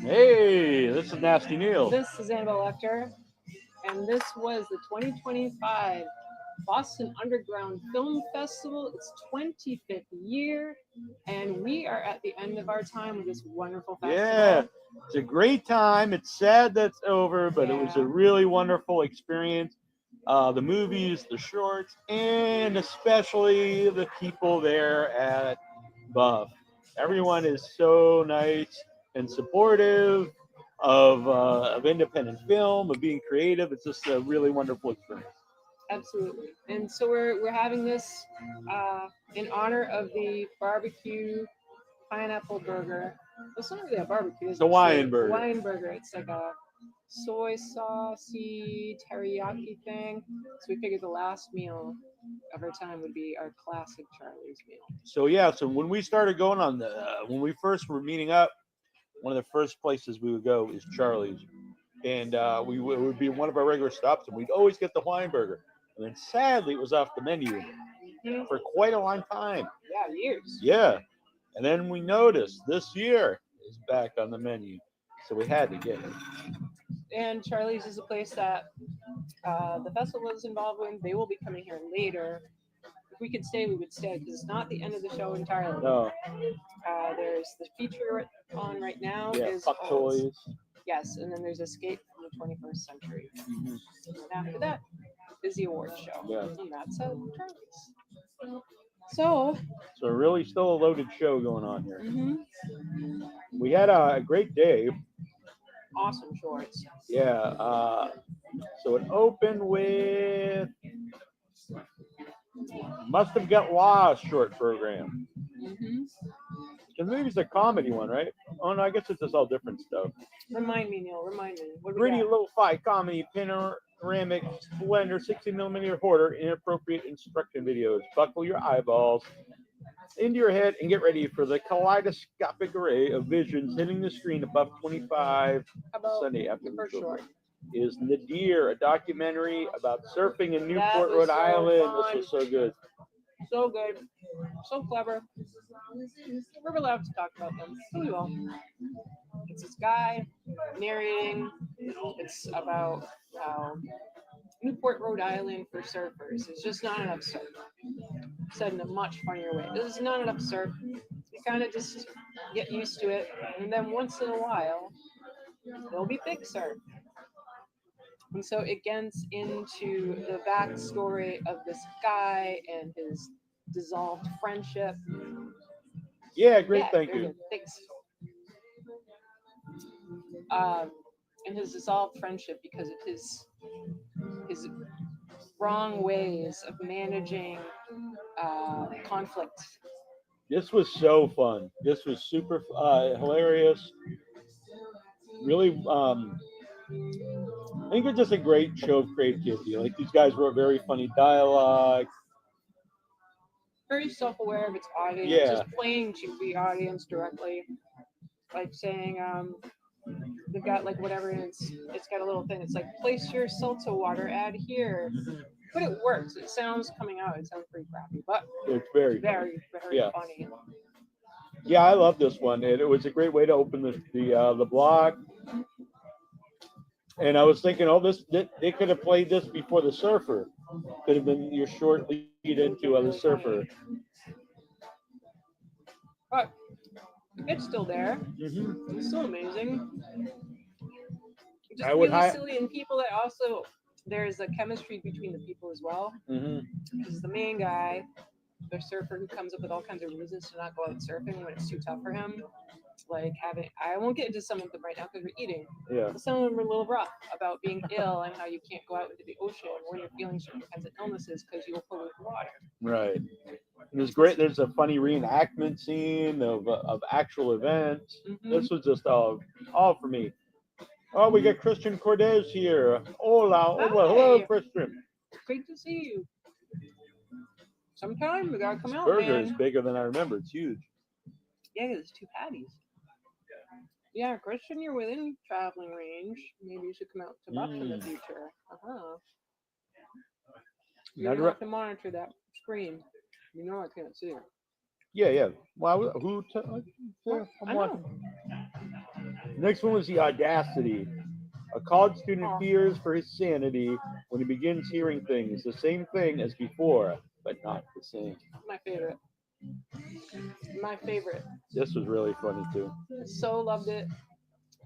Hey, this is Nasty Neal. This is Annabelle Lecter, and this was the 2025 Boston Underground Film Festival. Its 25th year, and we are at the end of our time with this wonderful Yeah, festival. it's a great time. It's sad that's over, but it was a Yeah, really wonderful experience. The movies, the shorts, and especially the people there at Buff. Everyone yes, is so nice and supportive of independent film, of being creative. It's just a really wonderful experience. absolutely. And so we're having this in honor of the barbecue pineapple burger. It's not really a barbecue, It's it's a actually Hawaiian a burger. Hawaiian burger. It's like a soy saucy teriyaki thing. So we figured the last meal of our time would be our classic Charlie's meal. So yeah, so when we started going on when we first were meeting up, one of the first places we would go is Charlie's, and it would be one of our regular stops, and we'd always get the Hawaiian burger. And then sadly, it was off the menu Hmm. for quite a long time. Yeah, years. Yeah, and then we noticed this year is back on the menu, so we had to get it. And Charlie's is a place that the festival is involved with. They will be coming here later. If we could stay, we would stay because it's not the end of the show entirely. No, There's the feature on right now yeah, is puck called toys. yes, and then there's Escape from the 21st Century. Hmm. And after that is the awards show, Yeah, and that's at Charlie's. So, so really still a loaded show going on here. mhm, We had a great day. awesome shorts. Yeah, so it opened with Must Have Got Lost short program. Hmm. The movie's a comedy one, right? Oh no, I guess it's just all different stuff. Remind me, Neil. Remind me. What do we Gritty got? lo-fi comedy, panoramic splendor, 60 millimeter hoarder, inappropriate instruction videos. Buckle your eyeballs into your head and get ready for the kaleidoscopic array of visions hitting the screen above 25 How about Sunday the afternoon first short? program. Is Nadir, a documentary about surfing in That Newport, was Rhode so Island. This fun. was so good. So good. So clever. We're allowed to talk about them. So we will. It's this guy narrating. It's about how Newport, Rhode Island for surfers. It's just not enough surf. Said in a much funnier way. This is not enough surf. You kind of just get used to it. And then once in a while, there'll be big surf. And so it gets into the backstory of this guy and his dissolved friendship. Yeah, great. Yeah, Thank very you. good. Thanks. Um, and his dissolved friendship because of his wrong ways of managing conflict. This was so fun. This was super hilarious. Really, I think it's just a great show of creativity. Like these guys wrote very funny dialogue. Very self-aware of its audience, Yeah. just playing to the audience directly, like saying they've got like whatever, and it's got a little thing. It's like place your seltzer water ad here, but it works. It sounds coming out. It sounds pretty crappy, but It's very funny. very Yeah. funny. Yeah, I love this one. It was a great way to open the blog. And I was thinking, oh, they could have played this before the Surfer. Could have been your short lead into the Really Surfer. funny. But it's still there. Hmm. It's still amazing. Just I would really hi- silly, and people that also there's a chemistry between the people as well. hmm Because the main guy, the surfer who comes up with all kinds of reasons to not go out surfing when it's too tough for him, like having I won't get into some of them right now because we're eating. Yeah. But some of them are a little rough about being ill and how you can't go out into the ocean when you're feeling certain kinds of illnesses because you will pollute the water. Right. It was great. There's a funny reenactment scene of actual events. Mm-hmm. This was just all for me. Oh, we got Christian Cortez here. Hola, hola, hello, Hi, Christian. great to see you. Sometime we gotta come out, Burger man. is bigger than I remember. It's huge. Yeah, there's two patties. Yeah, Christian, you're within traveling range. Maybe you should come out to Buff in the future. Uh-huh. You Now, don't have to monitor that screen. You know I can't see it. yeah, yeah. Well, who? Yeah, What? I'm I know. watching. Next one was the audacity. A college student Oh. fears for his sanity when he begins hearing things the same thing as before, but not the same. My favorite. My favorite. This was really funny too. So loved it.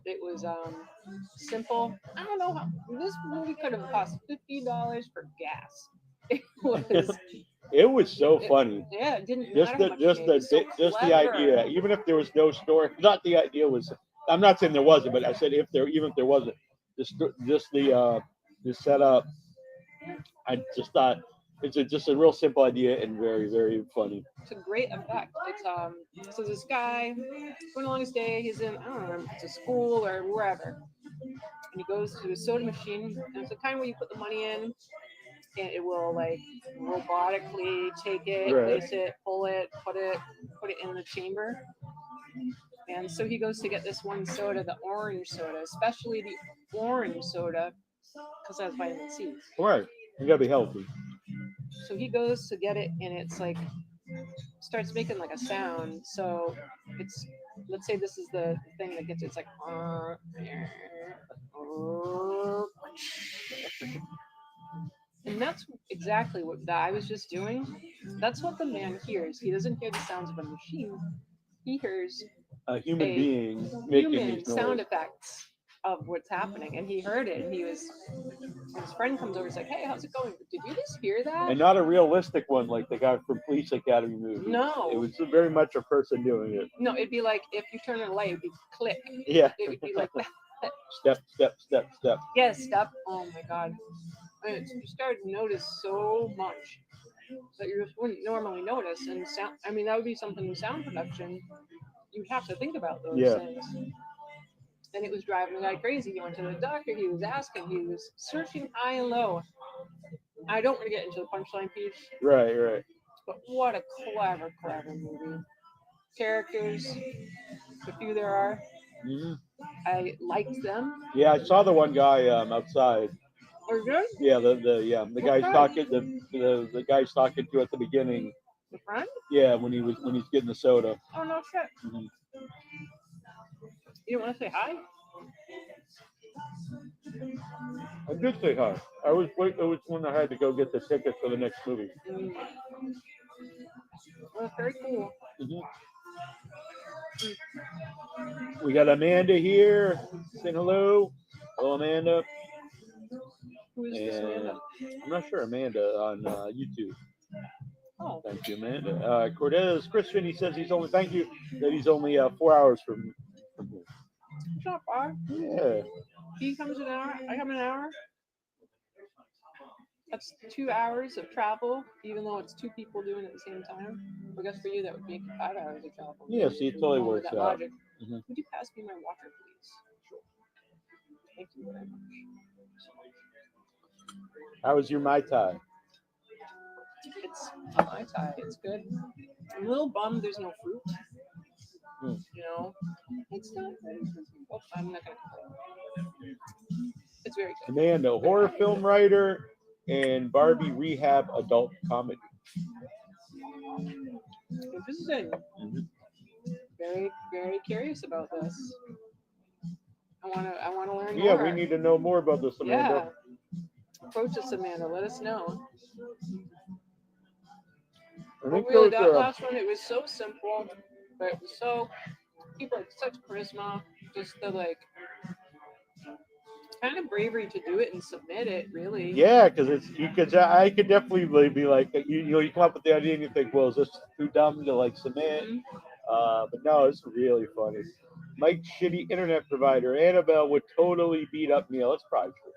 It was simple. I don't know how this movie could have cost $50 for gas. It was. It was so funny. Yeah, it didn't Just matter the how much just it the made. It was so just the clever. idea, even if there was no story. Not the idea was. I'm not saying there wasn't, but I said even if there wasn't, just the setup. I just thought it's just a real simple idea and very very funny. It's a great effect. It's so this guy going along his day. He's in I don't know, if it's a school or wherever, and he goes to the soda machine, and it's the kind where you put the money in, and it will like robotically take it, Right. place it, pull it, put it in the chamber. And so he goes to get this one soda, the orange soda, especially the orange soda, because it has vitamin C. All right, you gotta be healthy. So he goes to get it, and it's like starts making like a sound. So it's let's say this is the thing that gets it. It's like and that's exactly what I was just doing. That's what the man hears. He doesn't hear the sounds of a machine. He hears A human a being making human these sound noises. effects of what's happening, and he heard it, and his friend comes over. He's like, "Hey, how's it going? Did you just hear that?" And not a realistic one like the guy from Police Academy movie. No. It was very much a person doing it. No, it'd be like if you turn on a light, it'd be click. Yeah. It would be like that. Step, step, step, step. Yes, step. Oh my god. And you start to notice so much that you just wouldn't normally notice. And sound, I mean, that would be something in sound production. You have to think about those Yeah. things. And it was driving the guy crazy. He went to the doctor. He was asking. He was searching high and low. I don't want to get into the punchline piece, Right, right. but what a clever, clever movie. Characters, the few there are, hmm I liked them. Yeah, I saw the one guy outside. Are you good? Yeah, the guy's Okay. talking the guy's talking to at the beginning. The friend? Yeah, when he's getting the soda. Oh no shit. Mhm. You don't want to say hi? I did say hi. It was when I had to go get the ticket for the next movie. Well, that's very cool. Mhm. We got Amanda here saying hello. Hello, Amanda. Who is this Amanda? I'm not sure, Amanda on YouTube. Oh, Thank you, Amanda. Cortez Christian, he says he's only, thank you, that he's only 4 hours from here. it's not far. Yeah. He comes an hour. I come an hour. That's 2 hours of travel, even though it's two people doing it at the same time. I guess for you that would make 5 hours of travel. Yeah, see, it totally Going with works that out. logic. Mhm. Would you pass me my water, please? Thank you very much. How was your Mai Tai? It's my tie. It's good. I'm a little bummed there's no fruit. Hmm. You know, it's not. Oh, I'm not gonna complain. It's very good. Amanda, horror film writer and Barbie rehab adult comedy. Interesting. Mhm. Very, very curious about this. I wanna learn Yeah, more. we need to know more about this, Amanda. Yeah. Approach us, Amanda. Let us know. I But think really, those that are. last one, it was so simple, but it was so people had such charisma. Just the like kind of bravery to do it and submit it. Really. Yeah, because I could definitely be like you come up with the idea and you think, well, is this too dumb to like submit? Mhm. But no, it's really funny. Mike's shitty internet provider, Annabelle, would totally beat up Neal. That's probably true.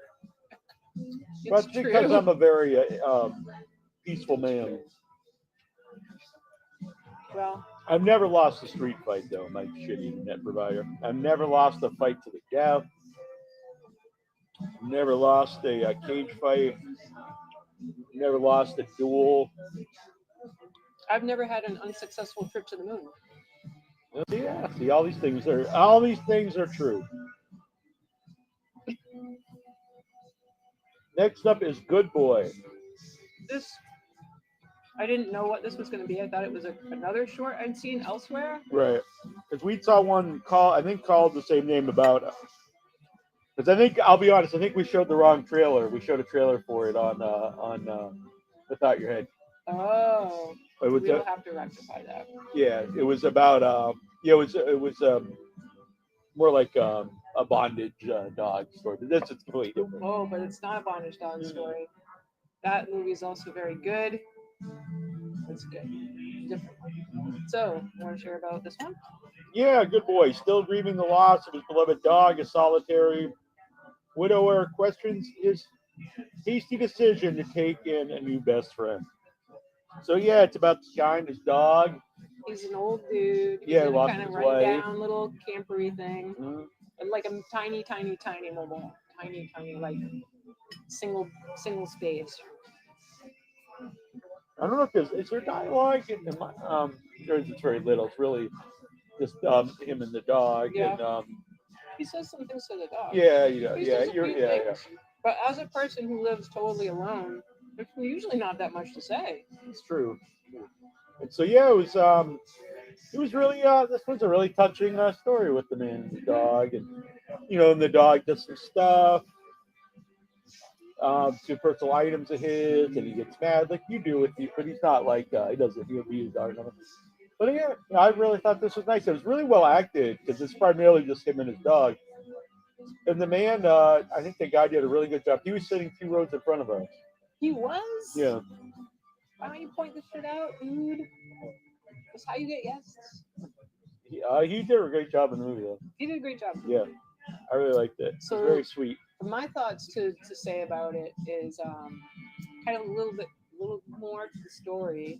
That's It's because true. I'm a very peaceful man. Well, I've never lost a street fight though, Mike's shitty internet provider. I've never lost a fight to the death. Never lost a cage fight. Never lost a duel. I've never had an unsuccessful trip to the moon. Yeah, see, all these things are true. Next up is Good Boy. This I didn't know what this was going to be. I thought it was another short I'd seen elsewhere. Right. Because we saw one called the same name about. Because I think I'll be honest, I think we showed the wrong trailer. We showed a trailer for it on Without Your Head. Oh, It was we'll have to rectify that. yeah. It was about it was more like a bondage dog story. But this is completely different. Oh, but it's not a bondage dog story. That movie is also very good. It's good. Different. So, you want to share about this one? Yeah, good boy. Still grieving the loss of his beloved dog, a solitary widower questions his hasty decision to take in a new best friend. So yeah, it's about this guy and his dog. He's an old dude. He's Yeah, in a lost kind of his run wife. down little campery thing. Mhm. And like a tiny, tiny, tiny mobile. Tiny, tiny, like single space. I don't know if is there dialogue in my or is it very little. It's really just him and the dog Yeah. and He says some things to the dog. yeah, He yeah, says a you're few yeah, yeah. things. But as a person who lives totally alone, there's usually not that much to say. It's true. And so yeah, it was really this was a really touching story with the man and the dog, and and the dog does some stuff to personal items of his, and he gets mad like you do with you, but he's not like he doesn't abuse dog. But yeah, I really thought this was nice. It was really well acted because it's primarily just him and his dog. And the man, I think the guy did a really good job. He was sitting 2 rows in front of us. He was? Yeah. Why don't you point this shit out, dude? That's how you get guests. He did a great job in the movie, though. He did a great job. Yeah, I really liked it. So, it's very sweet. My thoughts to say about it is kind of a little more to the story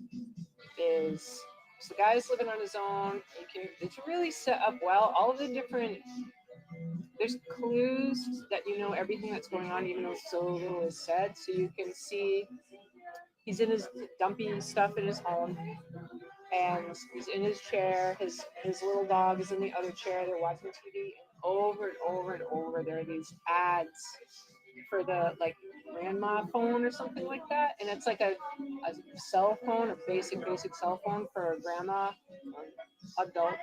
is so the guy's living on his own. It's really set up well. All of the different there's clues that you know everything that's going on, even though so little is said. So you can see he's in his dumping stuff in his home, and he's in his chair. His little dog is in the other chair. They're watching TV, and over and over and over there are these ads for the like grandma phone or something like that, and it's like a cell phone, a basic cell phone for a grandma adult.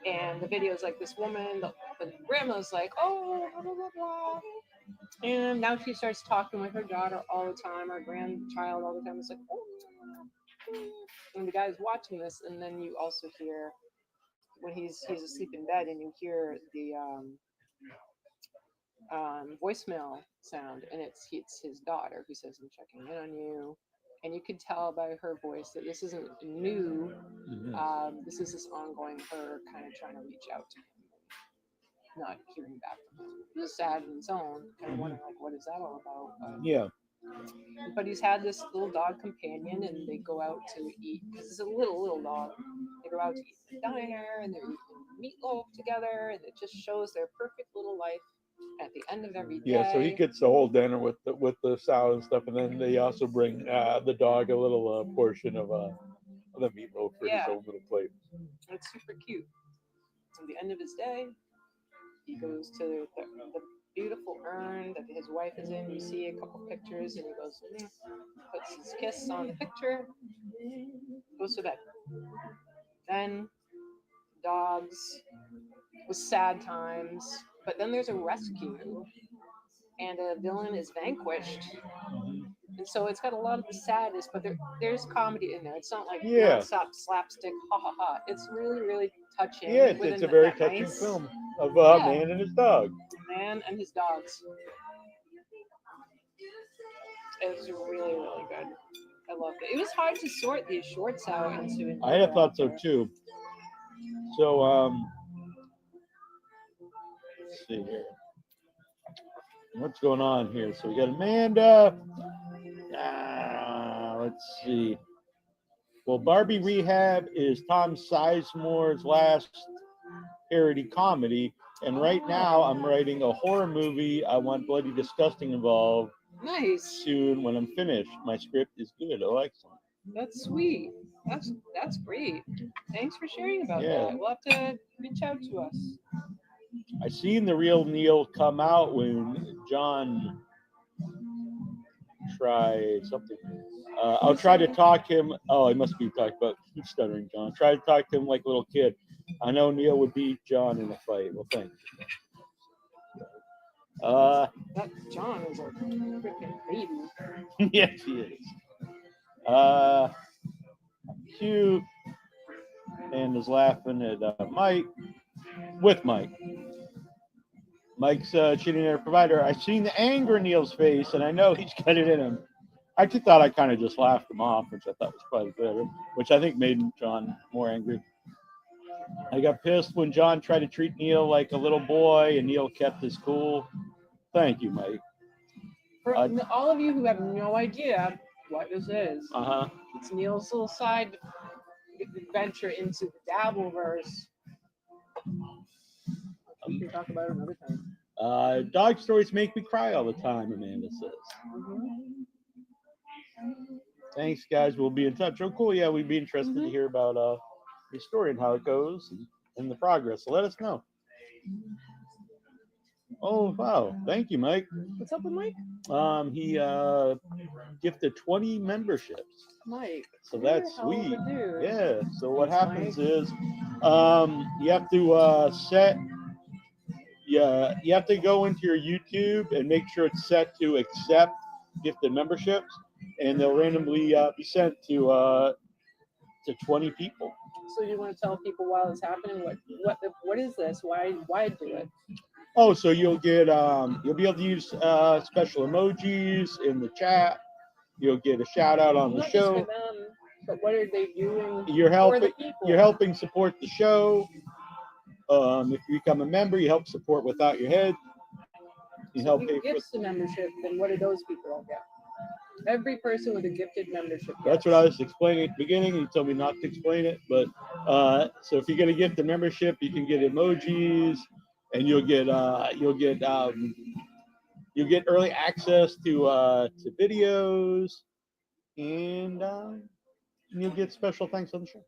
And the video is like this woman, the grandma's like, oh, blah, blah, blah, blah. And now she starts talking with her daughter all the time, her grandchild all the time. It's like, oh, and the guy's watching this, and then you also hear when he's asleep in bed, and you hear the voicemail sound, and it's his daughter who says, "I'm checking in on you," and you can tell by her voice that this isn't new. This is this ongoing her kind of trying to reach out to him, not hearing back from him. It was sad in its own, kind of wondering like, what is that all about? Yeah. But he's had this little dog companion, and they go out to eat because it's a little dog. They go out to eat in the diner, and they're eating meatloaf together, and it just shows their perfect little life at the end of every day. Yeah, so he gets the whole dinner with the salad and stuff, and then they also bring the dog a little portion of the meatloaf for his own little plate. It's super cute. At the end of his day, he goes to the beautiful urn that his wife is in. You see a couple pictures, and he goes, puts his kiss on the picture, goes to bed. Then dogs with sad times, but then there's a rescue, and a villain is vanquished. And so it's got a lot of the sadness, but there's comedy in there. It's not like non-stop slapstick, ha ha ha. It's really, really touching. Yeah, it's a very touching film of a man and his dog. Man and his dogs. It was really, really good. I loved it. It was hard to sort these shorts out into. I had thought so too. So let's see here. What's going on here? So we got Amanda. Let's see. Well, Barbie Rehab is Tom Sizemore's last parody comedy, and right now I'm writing a horror movie. I want Bloody Disgusting involved. Nice. Soon when I'm finished. My script is good. I like it. That's sweet. That's great. Thanks for sharing about that. We'll have to reach out to us. I seen the real Neal come out when John tried something. I'll try to talk him. Oh, I must be talking about stuttering John. Try to talk to him like a little kid. I know Neal would beat John in a fight. Well, thank you. That John is a freaking baby. Yes, he is. Cute. And is laughing at Mike. With Mike. Mike's cheating their provider. I've seen the anger in Neal's face, and I know he's got it in him. I just thought I kind of just laughed him off, which I thought was probably better, which I think made John more angry. I got pissed when John tried to treat Neal like a little boy, and Neal kept his cool. Thank you, Mike. For all of you who have no idea what this is, it's Neal's little side adventure into the Dabbleverse. We can talk about it another time. Dog stories make me cry all the time, Amanda says. Thanks, guys. We'll be in touch. Oh, cool. Yeah, we'd be interested to hear about your story and how it goes and the progress. So let us know. Oh, wow. Thank you, Mike. What's up with Mike? He gifted 20 memberships. Mike. So that's sweet. Dude. Yeah. So what happens is you have to set. Yeah, you have to go into your YouTube and make sure it's set to accept gifted memberships, and they'll randomly be sent to 20 people. So you want to tell people while it's happening what is this? Why do it? Oh, so you'll get you'll be able to use special emojis in the chat. You'll get a shout out on the show. Just for them, but what are they doing? You're helping. For the people? You're helping support the show. If you become a member, you help support Without Your Head. You help pay for the membership. Then what do those people all get? Every person with a gifted membership. That's what I was explaining at the beginning. You told me not to explain it, but so if you get a gifted membership, you can get emojis, and you'll get early access to videos, and you'll get special thanks on the show.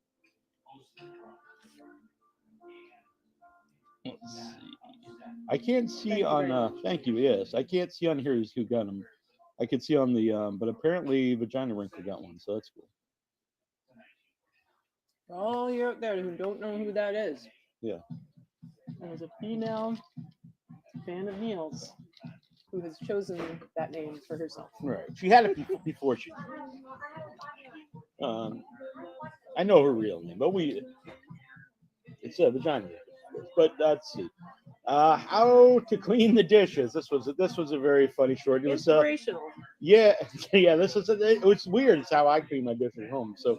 Let's see. I can't see on. Thank you. Yes, I can't see on here who got them. I can see on the, but apparently Vagina Wrinkle got one, so that's cool. For all you out there who don't know who that is. Yeah. There's a female fan of Neal's who has chosen that name for herself. Right. She had it before she. I know her real name, but it's a Vagina Wrinkle. But let's see. How to clean the dishes. This was a very funny short. It was inspirational. Yeah. It's weird. It's how I clean my dishes at home. So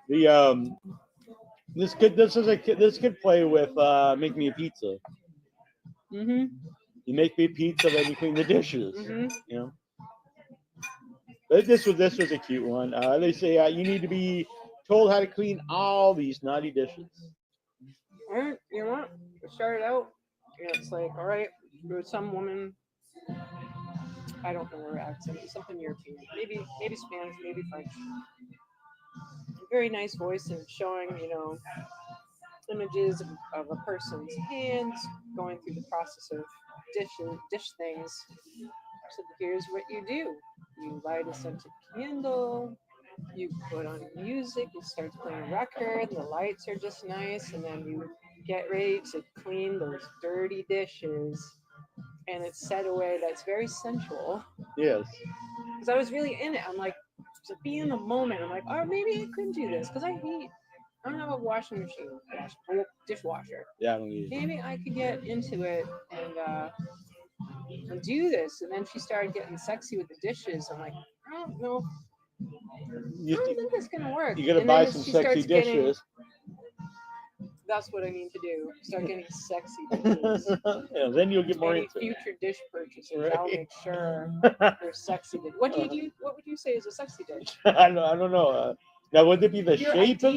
the this could play with make me a pizza. Mm-hmm. You make me a pizza, then you clean the dishes. Mm-hmm. You know. But this was a cute one. They say you need to be told how to clean all these naughty dishes. And you know what? It started out, it's like, all right, there was some woman, I don't know her accent, something European, maybe Spanish, maybe French. Very nice voice and showing, images of a person's hands going through the process of dish things. So here's what you do. You light a scented candle, you put on music, you start playing a record, the lights are just nice, and then you get ready to clean those dirty dishes, and it's set away that's very sensual. Yes. Because I was really in it. I'm like, to be in the moment, I'm like, oh, maybe I could do this, because I don't have a washing machine, dishwasher. Yeah, I don't need it. Maybe I could get into it and do this. And then she started getting sexy with the dishes. I'm like, I don't know. I don't think it's gonna work. You gotta buy some sexy dishes. That's what I need to do. Start getting sexy dishes. Yeah, then you'll get more into future dish purchases. Right. I'll make sure they're sexy. What do you do? What would you say is a sexy dish? I don't know. Now, would it be the shape of?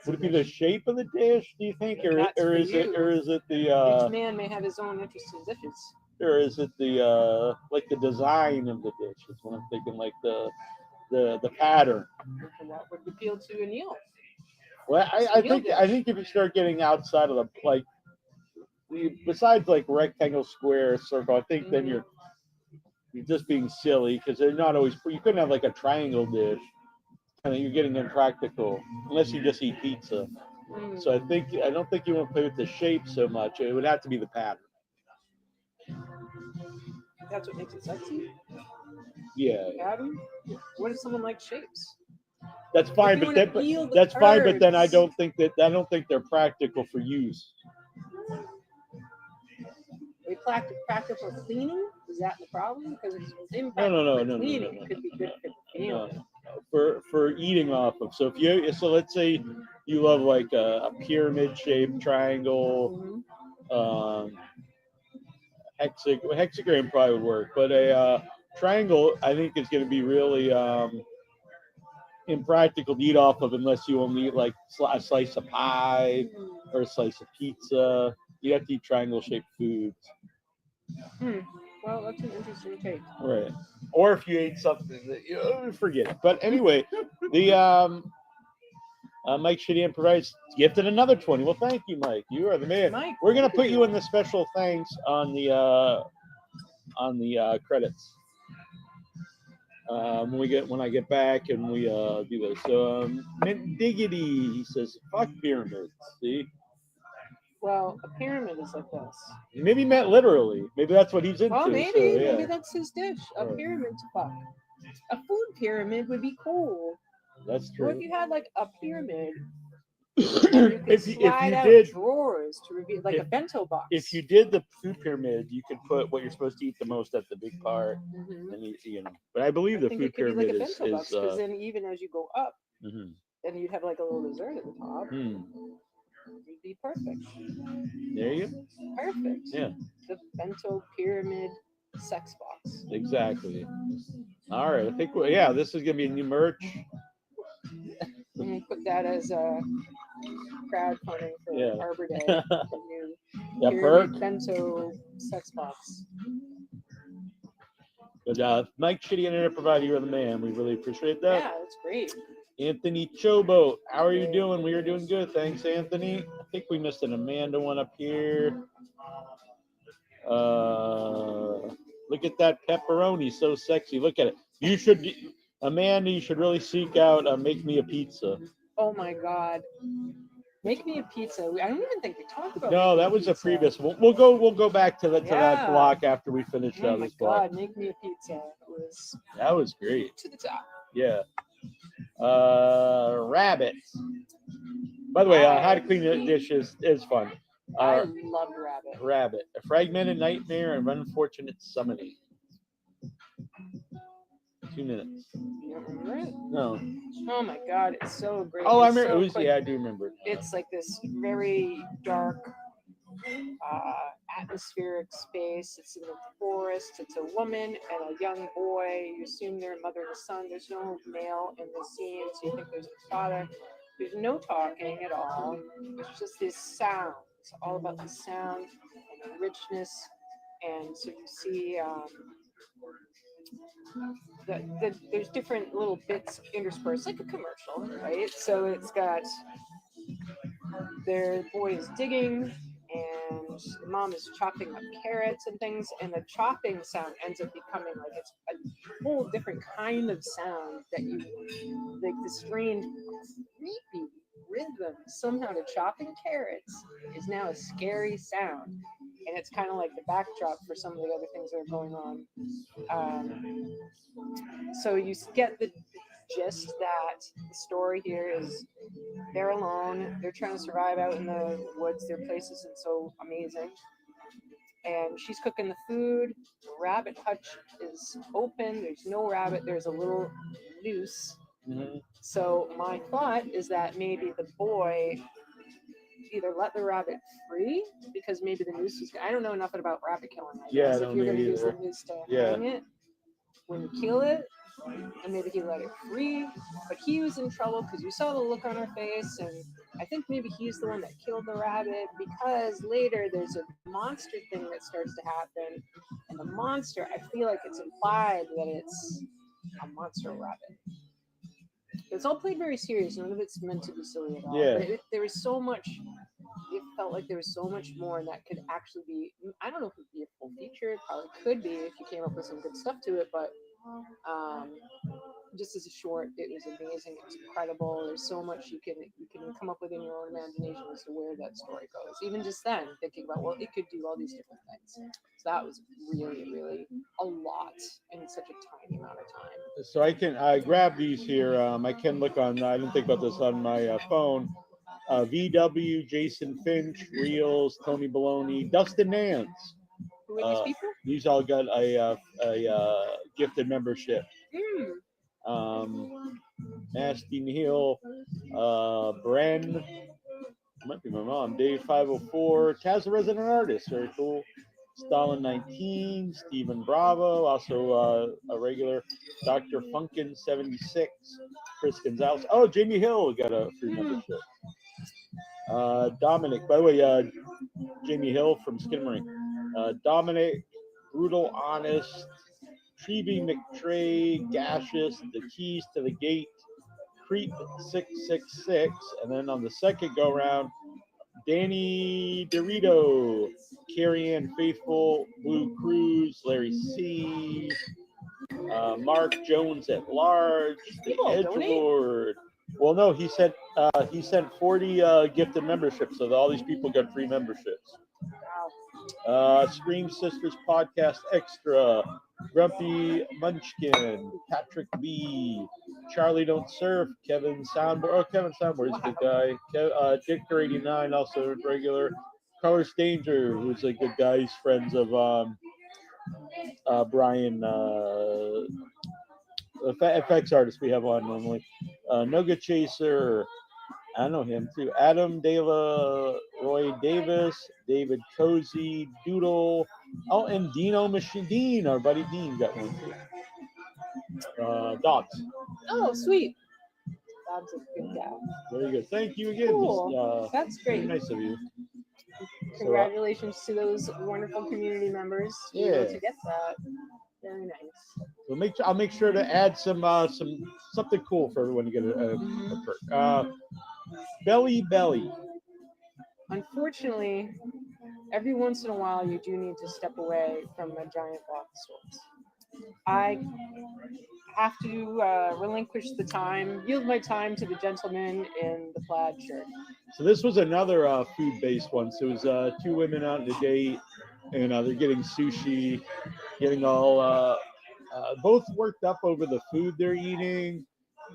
Would it be the dish? shape of the dish? Do you think, or is it the? Each man may have his own interest in dishes. Or is it the like the design of the dish? That's what I'm thinking, like the pattern. What would appeal to a Neal? Well, I think if you start getting outside of besides like rectangle, square, circle, I think then you're just being silly because they're not always. You couldn't have like a triangle dish kind of you're getting impractical unless you just eat pizza. So I don't think you want to play with the shape so much. It would have to be the pattern. That's what makes it sexy. Yeah, Pattern. What if someone likes shapes? that's If fine, you want to peel the that's fine. But then I curves. don't think they're practical for use. Are we practical for cleaning? Is that the problem? Because it's No, impractical no, for no, no, no, no, cleaning. no, It could be no, good for no, peeling. no. For eating off of. So let's say you love like a pyramid shaped triangle, um, hexagram probably would work, but a triangle I think is going to be really impractical to eat off of unless you only eat like a slice of pie or a slice of pizza. You have to eat triangle shaped foods. Well, that's an interesting take. Right. Or if you ate something that you forget it. But anyway, the Mike Shittian provides gifted another 20. Well, thank you, Mike. You are the man. Mike, We're gonna look at put you in the special thanks on the credits. When I get back and we do this. So Mint Diggity, he says, fuck pyramids. See? Well, a pyramid is like this. Maybe he meant literally. Maybe that's what he's into. Oh, So, maybe yeah. that's his dish. A Right. pyramid to fuck. A food pyramid would be cool. That's What if true. you had like a pyramid and you could if slide you out did drawers to reveal like a bento box? if you did the food pyramid, you could put what you're supposed to eat the most at the big part, and you know. But I believe the think food it could be like pyramid a bento box because then even as you go up, then you'd have like a little dessert at the top. It'd be perfect. There you go. Perfect. Yeah. The bento pyramid sex box. Exactly. All right. I think this is gonna be a new merch. I'm gonna put that as a crowdfunding for Arbor Day. The new pyramid bento sex box. But Mike Shitty and Internet Provider, you're the man. We really appreciate that. Yeah, that's great. Anthony Chobo, how are you doing? We are doing good. Thanks, Anthony. I think we missed an Amanda one up here. Look at that pepperoni, so sexy. Look at it. Amanda, you should really seek out Make Me a Pizza. Oh my God. Make Me a Pizza. I don't even think we talked about. No, that was a previous. We'll go back to that block after we finish this block. Oh my God, Make Me a Pizza that was great. To the top. Yeah. Rabbits. By the way, how to clean a dish is fun. I love rabbit. Rabbit. A fragmented nightmare of unfortunate summoning. 2 minutes. You don't remember it? No. Oh my God, it's so great. Oh, I remember. I do remember it. It's like this very dark, atmospheric space. It's in the forest. It's a woman and a young boy. You assume they're a mother and a son. There's no male in the scene, so you think there's a father. There's no talking at all. It's just this sound. It's all about the sound and the richness. And so you see there's different little bits interspersed, like a commercial, right? So it's got their boy is digging and the mom is chopping up carrots and things, and the chopping sound ends up becoming like it's a whole different kind of sound that you like, the strange creepy rhythm somehow to chopping carrots is now a scary sound, and it's kind of like the backdrop for some of the other things that are going on. So you get the gist that the story here is they're alone, they're trying to survive out in the woods, their place isn't so amazing, and she's cooking the food. The rabbit hutch is open, there's no rabbit, there's a little noose. So my thought is that maybe the boy either let the rabbit free because maybe the noose is, I don't know enough about rabbit killing. I guess if you're going to use the noose to hang it when you kill it, and maybe he let it free, but he was in trouble because you saw the look on her face, and I think maybe he's the one that killed the rabbit, because later there's a monster thing that starts to happen, and the monster, I feel like it's implied that it's a monster rabbit. It's all played very serious. None of it's meant to be silly at all. Yeah. But there was so much. It felt like there was so much more, and that could actually be. I don't know if it would be a full feature. It probably could be if you came up with some good stuff to it. But Just as a short, it was amazing. It was incredible. There's so much you can come up with in your own imagination as to where that story goes. Even just then, thinking about, well, it could do all these different things. So that was really, really a lot in such a tiny amount of time. So I grab these here. I can look on. I didn't think about this on my phone. VW, Jason Finch, Reels, Tony Baloney, Dustin Nance. Who are these people? These all got a gifted membership. Nasty Neal, Bren, might be my mom, Dave 504, Taz the Resident Artist, very cool. Stalin 19, Stephen Bravo, also a regular, Dr. Funkin 76, Chris Gonzalez. Oh, Jamie Hill got a free membership. Dominic, by the way, Jamie Hill from Skinamarink. Dominic, Brutal Honest, Treeby McTray, Gaseous, The Keys to the Gate, Creep 666, and then on the second go round, Danny Dorito, Carrie Ann Faithful, Blue Cruz, Larry C, Mark Jones at Large, the Edgelord. Well, no, he sent 40 gifted memberships, so all these people got free memberships. Scream Sisters Podcast Extra, Grumpy Munchkin, Patrick B, Charlie Don't Surf, Kevin Soundboard. Oh, Kevin Soundboard is a good guy. Dictor 89, also regular. Color Danger, who's a good guy. He's friends of Brian, FX artist we have on normally. Nugget Chaser, I know him too. Adam De La Roy Davis, David Cozy, Doodle. Oh, and Dino Machine Dean, our buddy Dean got one too. Dobbs. Oh, sweet. Dobbs is a good guy. Very good. Thank you again. Cool. That's great. Very nice of you. Congratulations to those wonderful community members to be able to get that. Very nice. So I'll make sure to add some something cool for everyone to get a perk. Belly. Unfortunately, every once in a while you do need to step away from a giant block of sorts. I have to relinquish the time, yield my time to the gentleman in the plaid shirt. So this was another food-based one. So it was two women out on a date, and they're getting sushi, getting all both worked up over the food they're eating,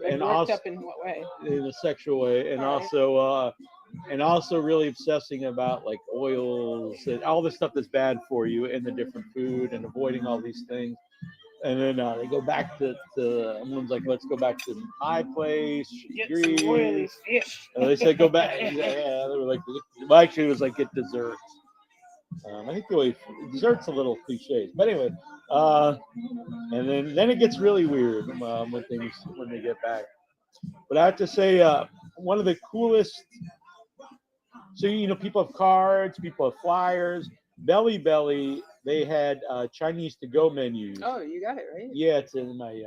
and worked up in what way? In a sexual way, and also really obsessing about like oils and all the stuff that's bad for you in the different food and avoiding all these things. And then they go back to one's like, let's go back to my place. Get some oily fish. They said go back. Yeah, they were like, well, actually, it was like get desserts. I think the way desserts a little cliche, but anyway. And then it gets really weird when they get back. But I have to say, one of the coolest. So people have cards, people have flyers. Belly, they had Chinese to-go menus. Oh, you got it right. Yeah, it's in my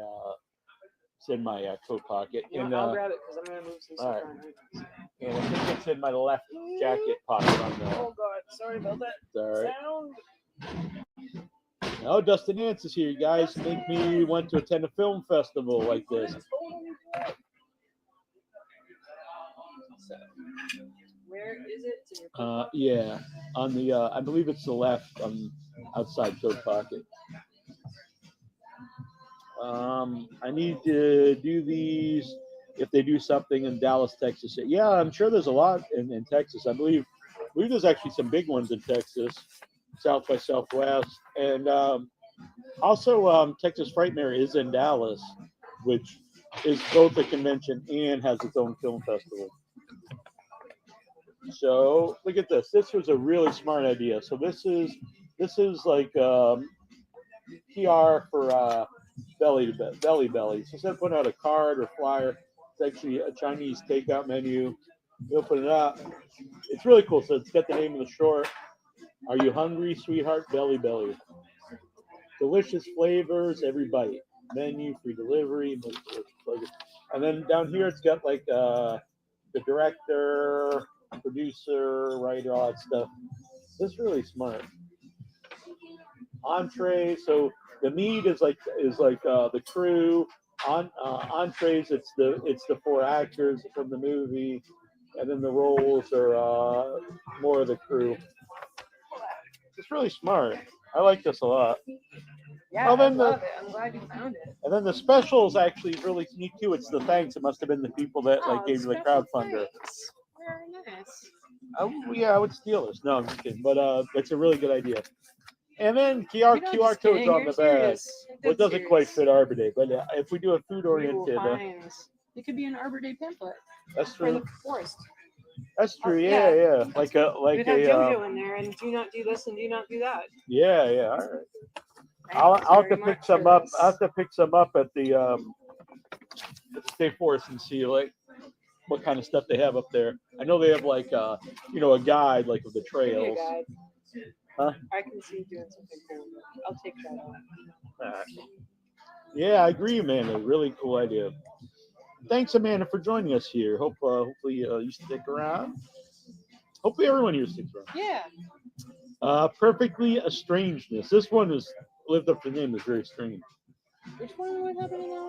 coat pocket. And I'll grab it because I'm gonna move some stuff around. And I think it's in my left jacket pocket on the. Oh God, sorry about that. All right. Sound. Oh, Dustin Nance is here, you guys. Make me want to attend a film festival like this. Where is it? It's in your yeah, on the I believe it's the left on outside coat pocket. I need to do these if they do something in Dallas, Texas. Yeah, I'm sure there's a lot in Texas. I believe there's actually some big ones in Texas, South by Southwest, and also Texas Frightmare is in Dallas, which is both a convention and has its own film festival. So look at this. This was a really smart idea. So this is like PR for Belly. So instead of putting out a card or flyer, it's actually a Chinese takeout menu. You open it up. It's really cool. So it's got the name of the short. Are you hungry, sweetheart? Belly. Delicious flavors, every bite. Menu, free delivery. And then down here, it's got like the director, producer, writer, all that stuff. This is really smart. Entree. So The meat is like the crew. On entrees, it's the four actors from the movie, and then the rolls are more of the crew. It's really smart. I like this a lot. Yeah, Oh, I then love it. I'm glad you found it. And then the special is actually really neat too. It's the thanks. It must have been the people that like gave you the special crowdfunder. thanks. Very nice. Oh yeah, I would steal this. No, I'm just kidding. But it's a really good idea. And then You're QR not QR just codes kidding, on you're the back. serious. You're Well, it dead doesn't quite serious. fit Arbor Day, but if we do a food We will oriented, find. It could be an Arbor Day pamphlet that's for the true. forest. That's true. Yeah. Yeah. Like We'd have JoJo in there and do not do this and do not do that. yeah. All right. Thank you I'll have to very pick much some for up. this. I'll have to pick some up at the State Forest and see like what kind of stuff they have up there. I know they have like a guide like of the Give me a trails. guide. Huh? I can see you doing something cool. I'll take that on. Yeah, I agree, Amanda. Really cool idea. Thanks, Amanda, for joining us here. Hopefully you stick around. Hopefully everyone here sticks around. Yeah. Perfectly a strangeness. This one is lived up to the name. Is very strange. Which one would happen in that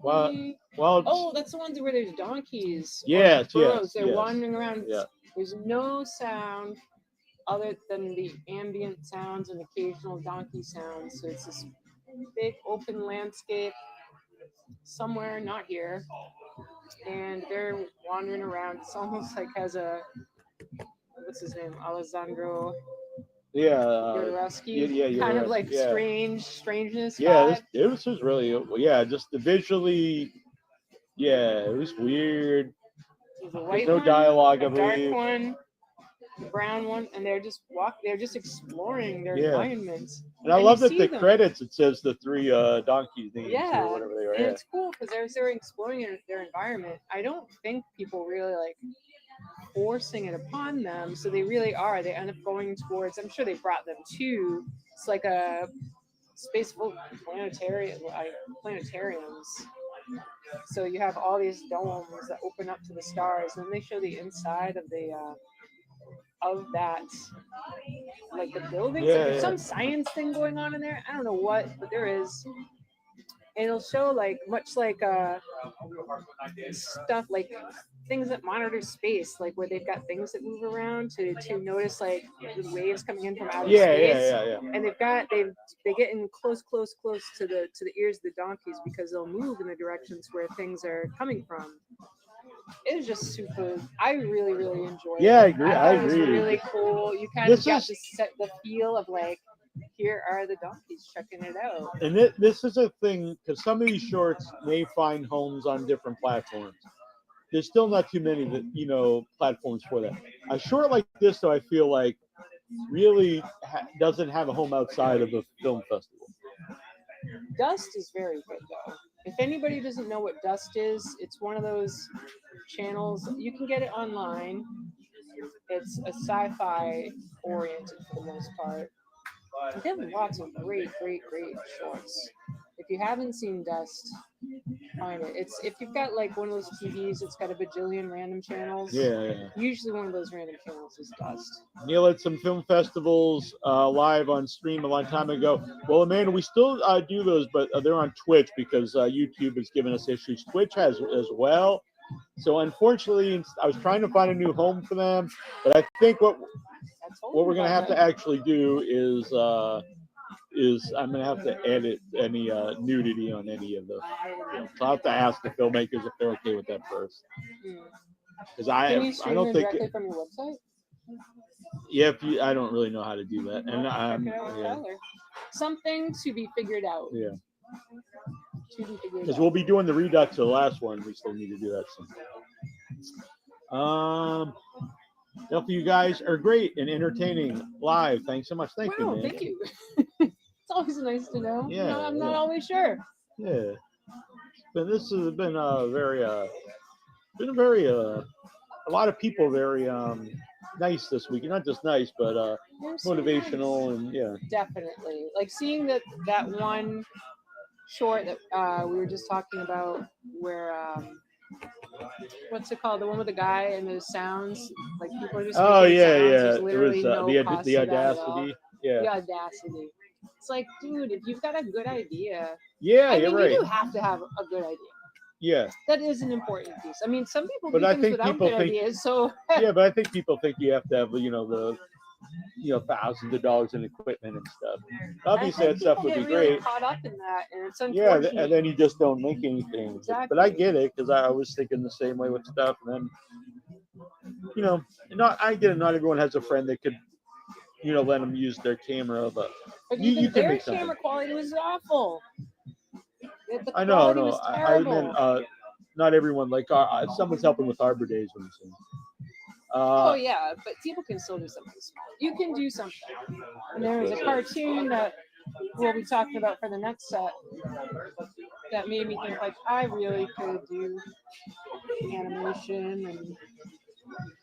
one? Well. Oh, that's the ones where there's donkeys. Yes, burros. They're yes. wandering around. Yeah. There's no sound other than the ambient sounds and occasional donkey sounds. So it's this big open landscape somewhere, not here. And they're wandering around. It's almost like has a what's his name? Alessandro Yeah. Jodorowsky. Kind of like strangeness. Yeah, this was really just the visually. Yeah, it was weird. There's a white no one, dialogue, a I dark believe. one, a brown one, and they're just exploring their environments. And I love that the credits it says the three donkeys names or whatever they are. And it's cool because they're exploring their environment. I don't think people really like forcing it upon them, so they really are. They end up going towards. I'm sure they brought them to. It's like a space planetariums. So you have all these domes that open up to the stars, and then they show the inside of the of that, like the buildings. There's some science thing going on in there. I don't know what, but there is. And it'll show like much like stuff like things that monitor space, like where they've got things that move around to notice like the waves coming in from outer space. And they get in close to the ears of the donkeys because they'll move in the directions where things are coming from. It was just super. I really enjoyed it. Yeah, I agree. It was really cool. You kind of got to set the feel of like, here are the donkeys checking it out. And this is a thing because some of these shorts may find homes on different platforms. There's still not too many that platforms for that. A short like this, though, I feel like really doesn't have a home outside of a film festival. Dust is very good, though. If anybody doesn't know what Dust is, it's one of those channels. You can get it online. It's a sci-fi oriented for the most part. They have lots of great shorts. If you haven't seen Dust, find it. It's if you've got like one of those TVs, it's got a bajillion random channels. Yeah. Usually one of those random channels is Dust. Neal had some film festivals live on stream a long time ago. Well, Amanda, we still do those, but they're on Twitch because YouTube has given us issues. Twitch has as well. So unfortunately, I was trying to find a new home for them, but I think what we're going to have to actually do is I'm going to have to edit any nudity on any of the films. So I'll have to ask the filmmakers if they're okay with that first. Because I don't think directly from your website. Yeah, I don't really know how to do that, and something to be figured out. Yeah. Because we'll be doing the redux of the last one. We still need to do that soon. You guys are great and entertaining live. Thanks so much. Thank you, man. Thank you. It's always nice to know. Yeah, I'm not always sure. Yeah. But this has been a lot of people very nice this week. Not just nice, but motivational and Definitely. Like seeing that one short that we were just talking about where what's it called? The one with the guy and those sounds, like people are just making sounds. There's literally no cost the to audacity. that at all. The audacity. It's like, dude, if you've got a good idea, Yeah, I you're mean, right. you do have to have a good idea. Yeah, That is an important piece. I mean, some people but do I things think without people good think ideas, so yeah, but I think people think you have to have thousands of dollars in equipment and stuff. I Obviously, think that stuff people would get be really great. caught up in that, and it's Yeah, unfortunate. and then you just don't make anything. But I Exactly. get it because I was thinking the same way with stuff. And then, not I get it. Not everyone has a friend that could, let them use their camera, but But you even can their make something. camera quality was awful. The I know, quality no. was I meant terrible. not everyone. Like someone's helping with Arbor Days, for instance. Oh yeah, but people can still do something small. You can do something. And there was a cartoon that we'll be talking about for the next set that made me think like I really could do animation and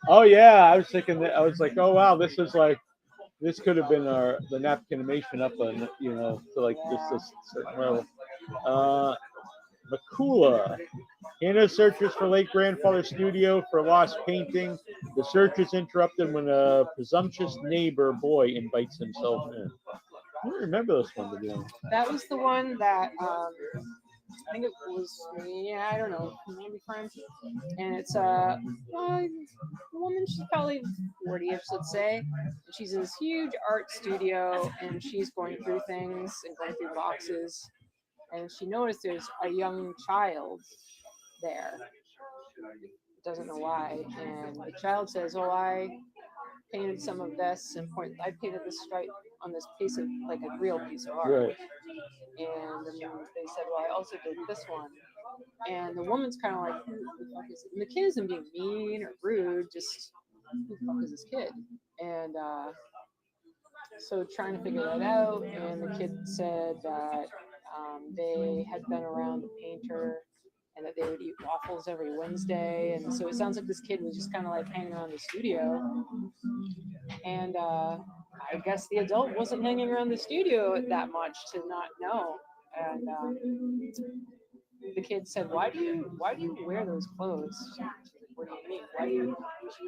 Oh yeah, I was thinking that I was like, oh wow, this could have been the napkin animation up on to like just yeah. this certain level. Uh, Makula. Hannah searches for late grandfather studio for lost painting. The search is interrupted when a presumptuous neighbor boy invites himself in. I don't remember this one to be honest. That was the one that I think it was yeah, I don't know, maybe French. And it's a woman, she's probably 40ish, let's say. And she's in this huge art studio and she's going through things and going through boxes. And she noticed there's a young child there. Doesn't know why. And the child says, "Oh, I painted some of this and I painted this stripe on this piece of like a real piece of art." Right. And then they said, "Well, I also did this one." And the woman's kind of like, "Who the fuck is it?" And the kid isn't being mean or rude, just who the fuck is this kid? And so trying to figure that out, and the kid said that they had been around a painter and that they would eat waffles every Wednesday. And so it sounds like this kid was just kind of like hanging around the studio. And I guess the adult wasn't hanging around the studio that much to not know. And the kid said, why do you wear those clothes?" She's like, "What do you mean?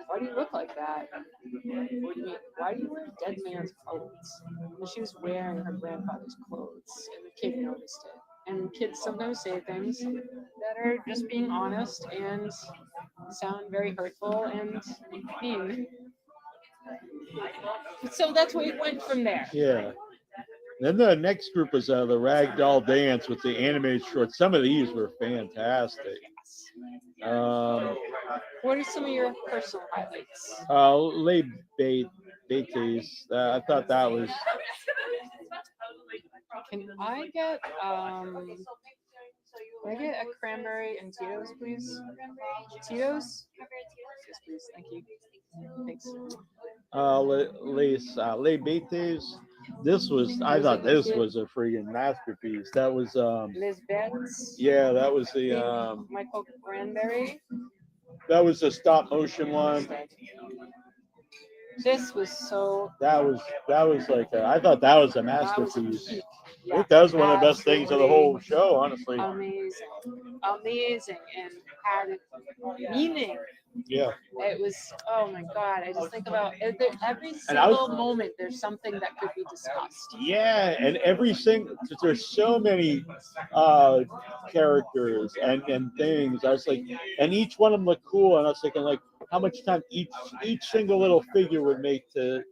Why do you look like that? What do you mean? Why do you wear a dead man's clothes?" Well, she was wearing her grandfather's clothes, and the kid noticed it. And kids sometimes say things that are just being honest and sound very hurtful and mean. So that's where it went from there. Yeah. Then the next group was the Ragdoll Dance with the animated shorts. Some of these were fantastic. Um, What are some of your personal highlights? Les Betes. I thought that was. Can I get a cranberry and Tito's, please? Tito's? Yes, please. Thank you. Thanks. Les Betes. I thought this was a freaking masterpiece. That was, Les Bets. yeah, that was Michael Cranberry. that was the stop motion one. This was so. That was like, I thought that was a That was masterpiece. peak. I Yeah, think that was one of the best things of the absolutely whole show, honestly. amazing, and had meaning. Yeah. It was, oh my god! I just think about every And I was- single moment. There's something that could be discussed. Yeah, and every single, there's so many characters and things. I was like, and each one of them looked cool, and I was thinking like, how much time each single little figure would make to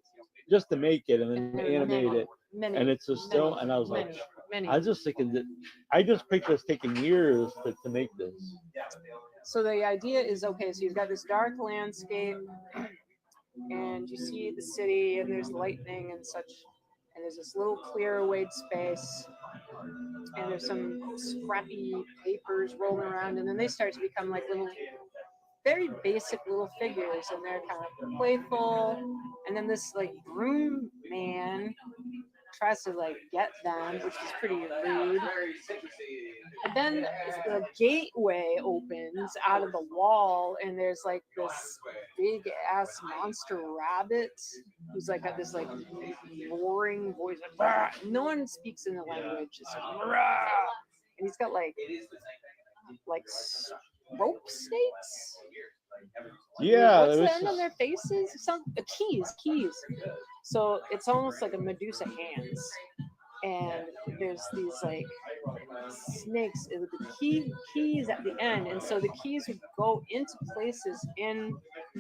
just to make it and then animate it, and it's just so. And I was like, many. I was just thinking that I just picture us taking years to make this. So the idea is, okay, so you've got this dark landscape, and you see the city, and there's lightning and such, and there's this little clear white space, and there's some scrappy papers rolling around, and then they start to become like little, very basic little figures, and they're kind of playful, and then this like broom man tries to like get them, which is pretty rude. And then the gateway opens out of the wall, and there's like this big ass monster rabbit who's like got this like roaring voice. Like, no one speaks in the language. It's like, and he's got like rope snakes. Yeah, What's there the was end on their faces? Keys. So it's almost like a Medusa hands. and there's these like snakes with the keys at the end, and so the keys would go into places in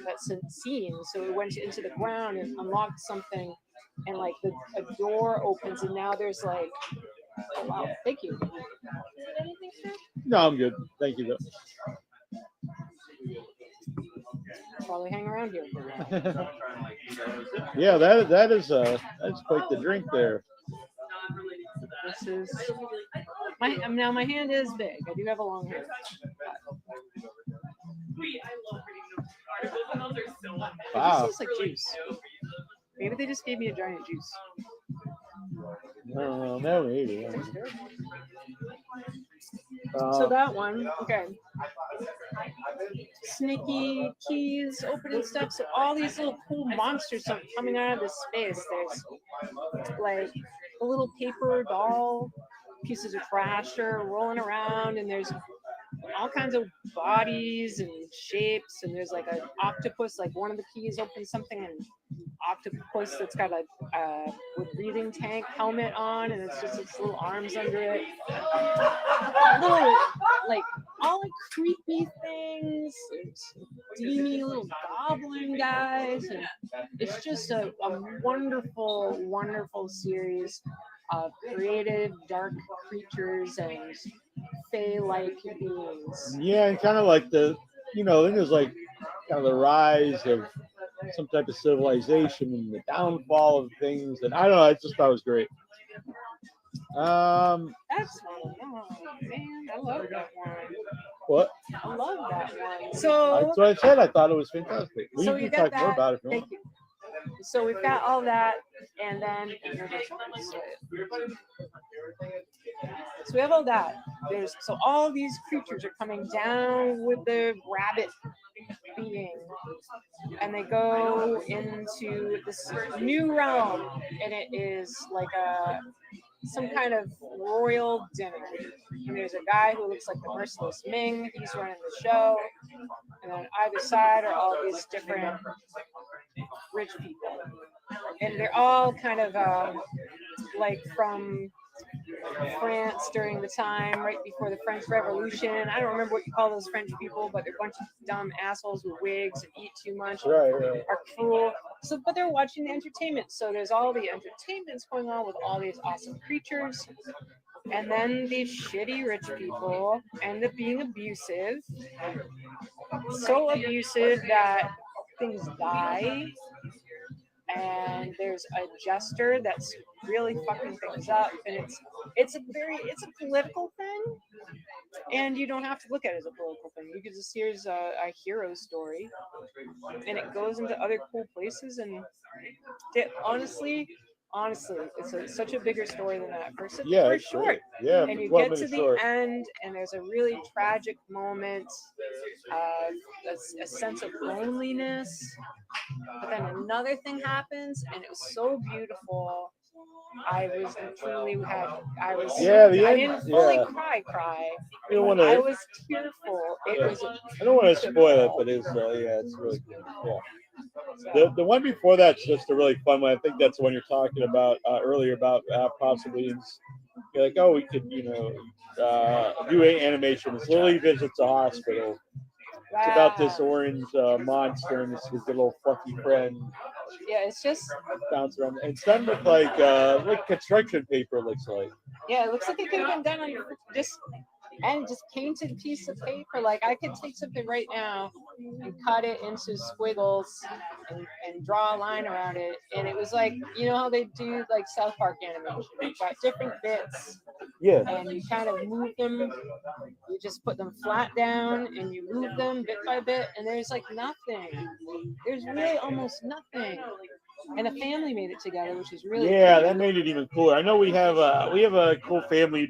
that scene. So it went into the ground and unlocked something, and like a door opens, and now there's like, oh wow, thank you. Is it anything, sir? No, I'm good. Thank you, Probably hang around here. though. Yeah, that's quite the drink there. This is now my hand is big. I do have a long hand. Wow. This tastes like juice. Maybe they just gave me a giant juice. No, maybe. So that one, okay. Sneaky keys, opening stuff. So all these little cool monsters coming out of this space. There's like a little paper doll, pieces of trash are rolling around, and there's all kinds of bodies and shapes, and there's like an octopus, like one of the keys opens something, and octopus that's got a breathing tank helmet on, and it's just its little arms under it. Little like all like creepy things, steamy little goblin guys, and it's just a wonderful, wonderful series of creative dark creatures and fey-like beings. Yeah, and kind of like then there's like kind of the rise of some type of civilization and the downfall of things, and I don't know. I just thought it was great. Excellent. Oh, man, I love that one. What? I love that one. So That's what I said. I thought it was fantastic. We So can you got talk more that. about it if you want. Thank you. So we've got all that, and then so we have all that. So all these creatures are coming down with the rabbit being, and they go into this new realm, and it is like some kind of royal dinner. And there's a guy who looks like the merciless Ming. He's running the show, and on either side are all these different rich people, and they're all kind of like from France during the time right before the French Revolution. I don't remember what you call those French people, but they're a bunch of dumb assholes with wigs and eat too much, Right. are cruel. So, but they're watching the entertainment. So there's all the entertainments going on with all these awesome creatures, and then these shitty rich people end up being abusive, so abusive that things die, and there's a jester that's really fucking things up, and it's a political thing, and you don't have to look at it as a political thing. You can just here's a hero story, and it goes into other cool places, and honestly, it's such a bigger story than that. For short. Great. Yeah, And you 12 get to minutes the short. end, and there's a really tragic moment, a sense of loneliness. But then another thing happens, and it was so beautiful. I was Yeah, the I end, didn't fully yeah. cry. You don't want I to. was tearful. It Yeah. was. I don't want to spoil it, but it's it's really cool. Yeah. The one before that's just a really fun one. I think that's the one you're talking about earlier about possibly. You're like, oh, we could do animation. It's Lily visits a hospital. It's about this orange monster and his little fluffy friend. Yeah, it's just Bounce around. And it's done with like construction paper. It looks like. Yeah, it looks like it could have been done on just painted piece of paper. Like I could take something right now and cut it into squiggles and draw a line around it. And it was like, you know how they do like South Park animation. You've got different bits. Yeah. And you kind of move them. You just put them flat down and you move them bit by bit. And there's like nothing. There's really almost nothing. And a family made it together, which is really cool. cool. That made it even cooler. I know we have a cool family who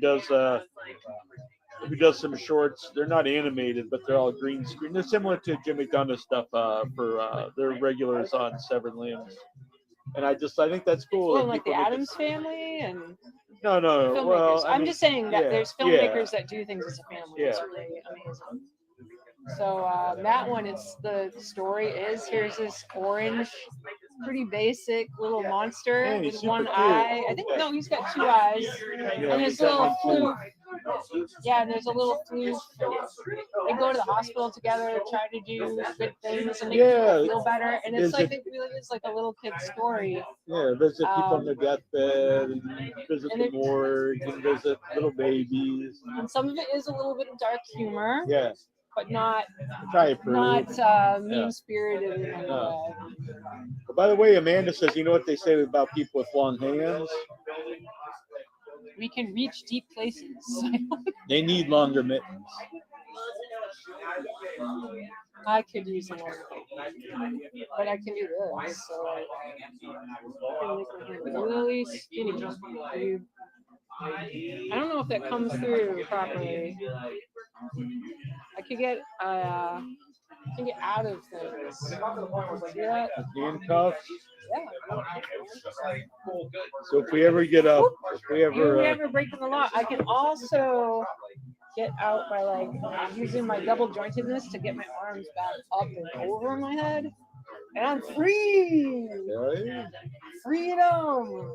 does some shorts. They're not animated, but they're all green screen. They're similar to Jim McDonough's stuff for their regulars on Severed Limbs. And I think that's cool. Well, like the Addams Family and no. Well, I'm just saying that there's filmmakers that do things as a family. Yeah. It's really amazing. So that one, it's the story is here's this orange pretty basic little monster Man, he's with super one cute. eye. I think no, he's got 2 eyes. Yeah, And he's there's a got little one too. floof. Yeah, and there's a little floof. They go to the hospital together, try to do good things and make Yeah. people feel better. And it's like Visit, it really is like a little kid's story. yeah, visit people on Um, their deathbed, and visit and the it- morgue, and visit little babies. And some of it is a little bit of dark humor, Yeah, but not try it, prove. mean spirited in any No. way. But by the way, Amanda says, you know what they say about people with long hands? We can reach deep places. They need longer mittens. I could use a longer, but I can do this. So I can make my hand really skinny. I don't know if that comes through properly. I could get can get out of things. See that? Handcuffs. Yeah. So if we ever get up, if we You ever, never breaking the law. I can also get out by like using my double jointedness to get my arms back up and over my head, and I'm free. yeah, Freedom.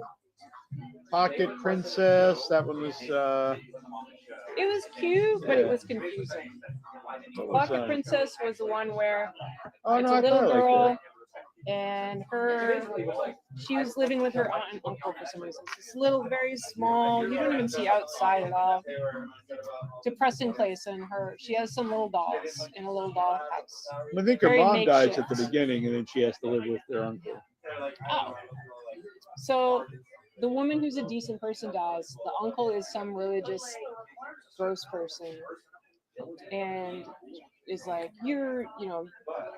Pocket Princess. That one was. It was cute, but it was confusing. What was Pocket Princess was the one where Oh it's no, a I little thought I liked girl, that. and she was living with her aunt and uncle for some reason. It's little, very small. You don't even see outside at all. Depressing place, and she has some little dolls in a little doll house. I think her Very mom dies at the makeshift. beginning, and then she has to live with her uncle. Oh, so the woman who's a decent person dies. The uncle is some religious gross person, and is like, you're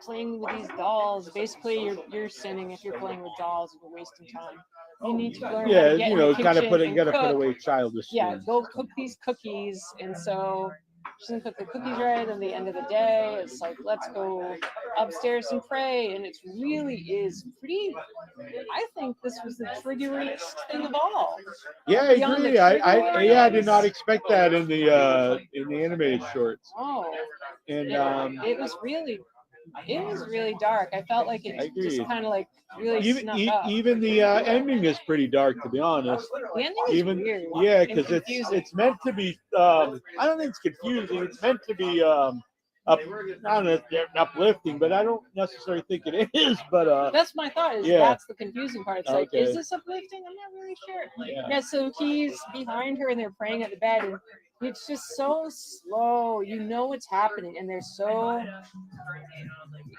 playing with these dolls. Basically, you're sinning if you're playing with dolls. You're wasting time. You need to learn how Yeah, to get in the kind of kitchen and gotta cook. put away childish Yeah, things. go cook these cookies. And so she doesn't cook the cookies right. And at the end of the day, it's like, let's go upstairs and pray. And it really is pretty. I think this was the triggeriest thing of all. Yeah, I Beyond the agree. I did not trigger expect that in the animated shorts. Oh, And it was really dark. I felt like it I agree. just kind of like really snuck up. even the ending is pretty dark, to be honest. The ending is Even weird. yeah, and because confusing. it's meant to be. I don't think it's confusing. It's meant to be I don't know, uplifting, but I don't necessarily think it is. But That's my thought. Is yeah. That's the confusing part. It's like, Okay. is this uplifting? I'm not really sure. Yeah. So he's behind her and they're praying at the bed, and it's just so slow. You know what's happening, and they're so.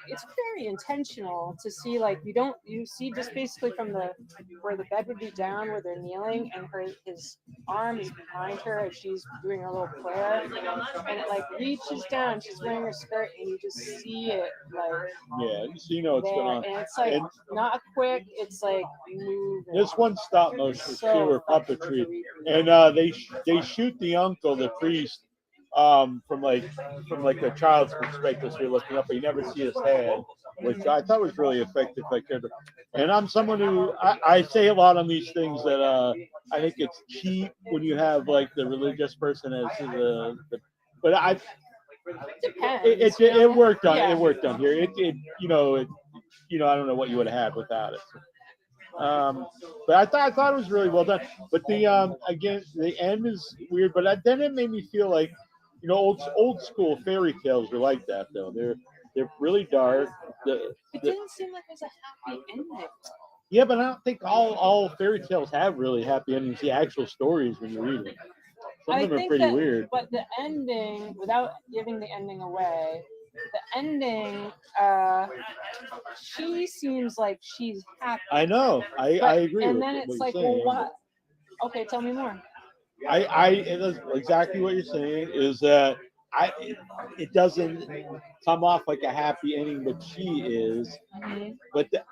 It's very intentional to see, like, you see just basically from where the bed would be down, where they're kneeling, and his arm is behind her as she's doing her little prayer, and it like reaches down. She's wearing her skirt, and you just see it like Yeah, so you know what's there, going on. and it's like not quick. It's like moving. This one's stop motion too, or puppetry, and they shoot the uncle, the priest, from like a child's perspective, so you're looking up, but you never see his head, which I thought was really effective. And I'm someone who I say a lot on these things that I think it's cheap when you have like the religious person as but I Depends, it worked on Yeah. it worked on here. I don't know what you would have had without it. But I thought it was really well done. But the again, the end is weird. But then it made me feel like, old school fairy tales are like that though. They're really dark. It didn't seem like it was a happy ending. Yeah, but I don't think all fairy tales have really happy endings. The actual stories when you read them, some of them are pretty weird. But the ending, without giving the ending away, the ending, she seems like she's happy. I know. I agree. And with then what it's you're like, saying. well, what? Okay, tell me more. It is exactly what you're saying. Is that it doesn't come off like a happy ending, but she is. Mm-hmm. But the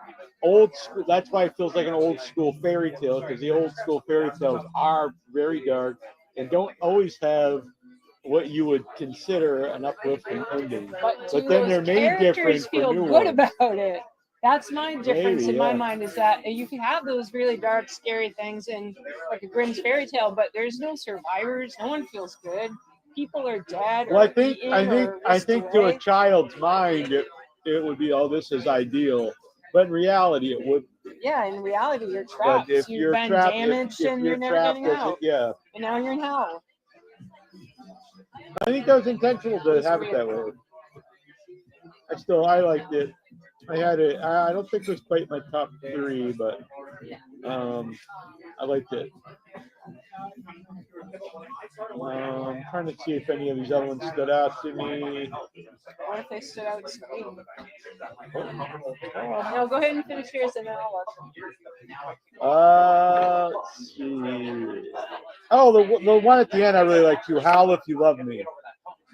old school, that's why it feels like an old school fairy tale, because the old school fairy tales are very dark and don't always have what you would consider an uplifting ending. But then they're made different for feel new good ones. about it. That's my difference Maybe, in my mind, is that you can have those really dark, scary things in like a Grimm's fairy tale, but there's no survivors. No one feels good. People are dead. Well, I think to a child's mind, it would be, oh, this is ideal. But in reality, it would. Yeah, in reality, you're But trapped. if You've you're been trapped, damaged, if and you're you're never trapped, getting out. yeah. And now you're in hell. I think that was intentional to have it that way. I liked it. I had it. I don't think it was quite my top 3, but I liked it. I'm trying to see if any of these other ones stood out to me. What if they stood out to me? No, go ahead and finish yours, and then I'll look. Let's see. Oh, the one at the end I really liked too. Howl if you love me.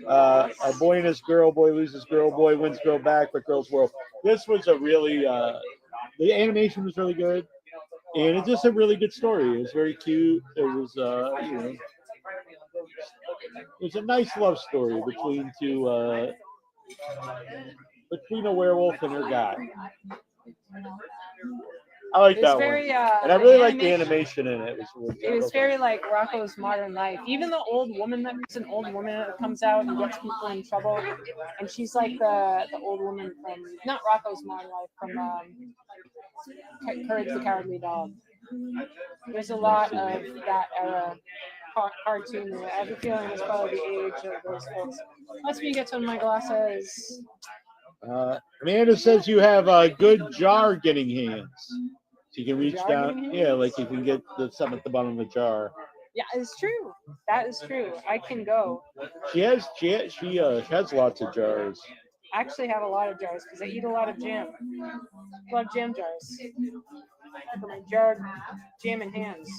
A boy and his girl, boy loses girl, boy wins girl back, but girl's world. This was a really the animation was really good, and it's just a really good story. It was very cute. It was it was a nice love story between a werewolf and her guy. I like that one, and I really like the animation in it. It was very like Rocco's Modern Life. Even the old woman that's an old woman that comes out and gets people in trouble, and she's like the old woman from not Rocco's Modern Life, from Courage the Cowardly Dog. There's a lot of that era cartoon. I have a feeling it's probably the age of those folks. Let's me get to my glasses. Amanda says you have a good jar getting hands. So you can reach down. Hands? Yeah, like you can get the something at the bottom of the jar. Yeah, it's true. That is true. I can go. She has lots of jars. I actually have a lot of jars because I eat a lot of jam. A lot of jam jars. For my jar jam in hands.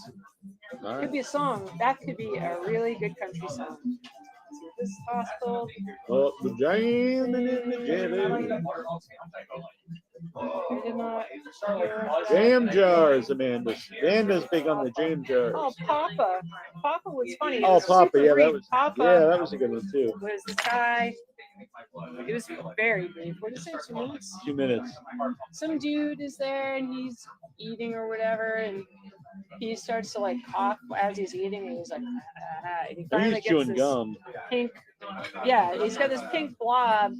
Right. Could be a song. That could be a really good country song. This is possible. Oh, the jam and in the jelly. Jam jars, Amanda. Amanda's big on the jam jars. Oh, Papa. Papa was funny. Oh, Papa, yeah, that was a good one too. Was this guy? It was very brief. What did it say? 2 minutes? 2 minutes. Some dude is there and he's eating or whatever, and he starts to like cough as he's eating, and he's like, and he finally He's gets chewing this gum. pink. Yeah, he's got this pink blob,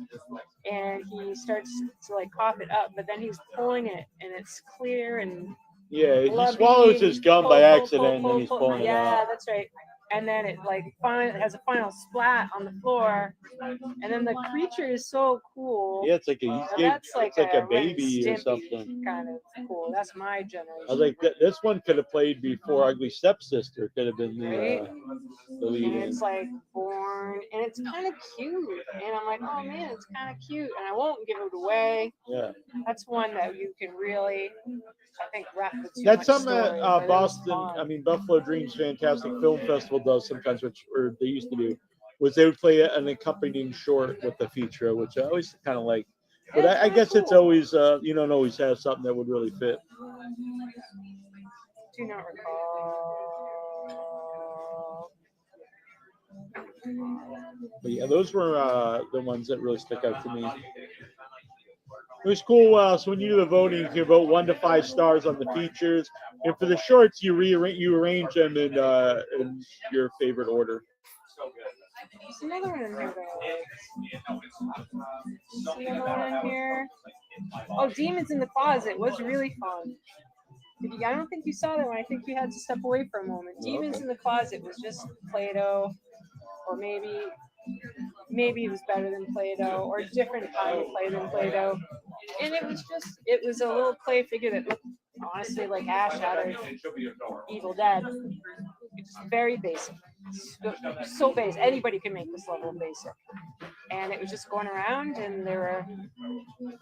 and he starts to like cough it up, but then he's pulling it, and it's clear and yeah, he swallows his gum by accident, and then he's pulling it out. Yeah, that's right. And then it like has a final splat on the floor, and then the creature is so cool. Yeah, it's like a baby or Stimpy something. Kind of cool. That's my generation. I was like, this one could have played before Ugly Stepsister. Could have been the lead. And it's like born, and it's kind of cute. And I'm like, oh man, it's kind of cute. And I won't give it away. Yeah. That's one that you can really, I think, wrap the two. That's something that Buffalo Dreams Fantastic Film Festival does sometimes, or they used to do, was they would play an accompanying short with the feature, which I always kind of like. But I guess cool. It's always, you don't always have something that would really fit. Do not recall. But yeah, those were the ones that really stuck out to me. It was cool. So when you do the voting, you can vote 1 to 5 stars on the features, and for the shorts, you arrange them in your favorite order. There's another one in here. See another one in here. Oh, Demons in the Closet was really fun. I don't think you saw that one. I think you had to step away for a moment. Demons in the Closet was just Play-Doh, or maybe it was better than Play-Doh, or a different kind of clay than Play-Doh. And it was a little clay figure that looked honestly like Ash out of Evil Dead. It's very basic. So basic. Anybody can make this level of basic. And it was just going around, and there were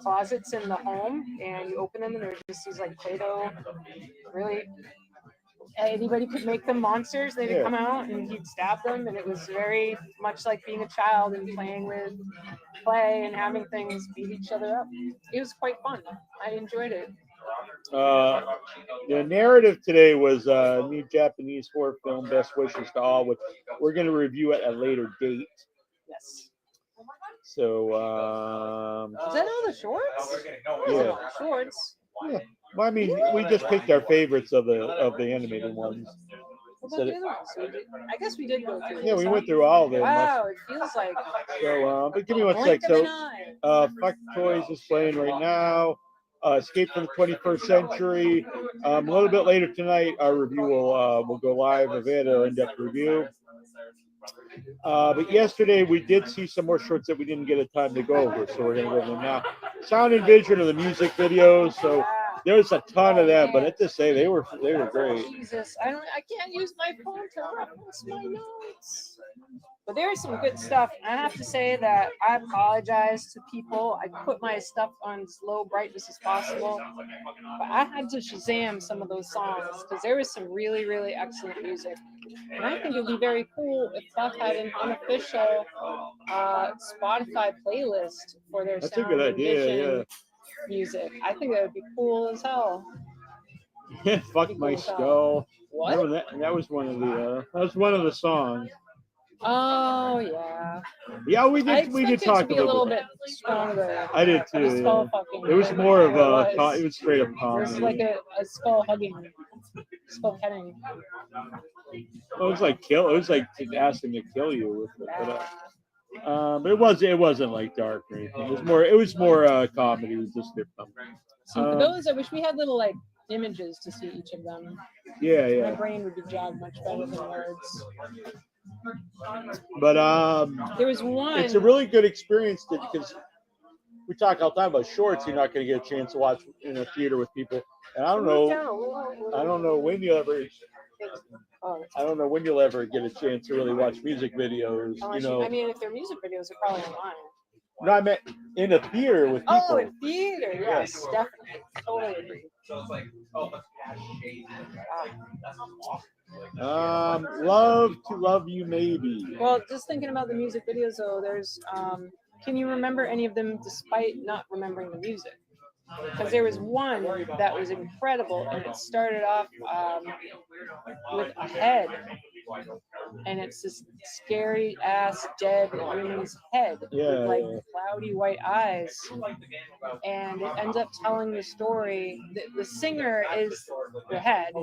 closets in the home, and you open them, and there were just these like Play-Doh. Really, anybody could make them monsters. They would come out, and you'd stab them, and it was very much like being a child and playing with clay and having things beat each other up. It was quite fun. I enjoyed it. The narrative today was new Japanese horror film, Best Wishes to All, which we're going to review at a later date. Yes. So, is that all the shorts? Yeah. Shorts. Yeah. Well, I mean, we just picked our favorites of the animated ones. What about the other ones? I guess we did go through. Yeah, we went through all of them. Wow, it feels like. So, but give me one sec. So, Fuck Toys is playing right now. Escape from the 21st Century. A little bit later tonight, our review will go live of it, our in-depth review. But yesterday we did see some more shorts that we didn't get a time to go over, so we're going to go over them now. Sound and vision of the music videos, so there's a ton of them, but I have to say they were great. Jesus, I can't use my phone to reference my notes. But there is some good stuff. I have to say that I apologize to people. I put my stuff on as low brightness as possible, but I had to Shazam some of those songs because there was some really, really excellent music. And I think it would be very cool if Buck had an unofficial Spotify playlist for their That's a sound good and idea, vision music. I think that would be cool as hell. Yeah. Fuck my skull. What? Remember that? That was one of the songs. Oh yeah. Yeah, we did talk it to be a little bit stronger. I did too. Skull fucking. It was more of it it was straight up It comedy. was like a skull hugging, skull petting. It was like it was like asking to kill you with it. But it wasn't like dark or anything. It was more comedy. It was just different. See, for those, I wish we had little like images to see each of them. Yeah. My brain would be jogged much better than words. But there was one. It's a really good experience because we talk all the time about shorts. You're not going to get a chance to watch in a theater with people. And I don't know when you'll ever get a chance to really watch music videos. I mean, if they're music videos, they're probably online. No, I meant in a theater with people. Oh, in theater, yes, definitely, totally agree. Love to Love You Maybe. Well, just thinking about the music videos, though, there's can you remember any of them despite not remembering the music? Because there was one that was incredible, and it started off with a head, and it's this scary ass dead woman's head with like cloudy white eyes, and it ends up telling the story. The singer is the head,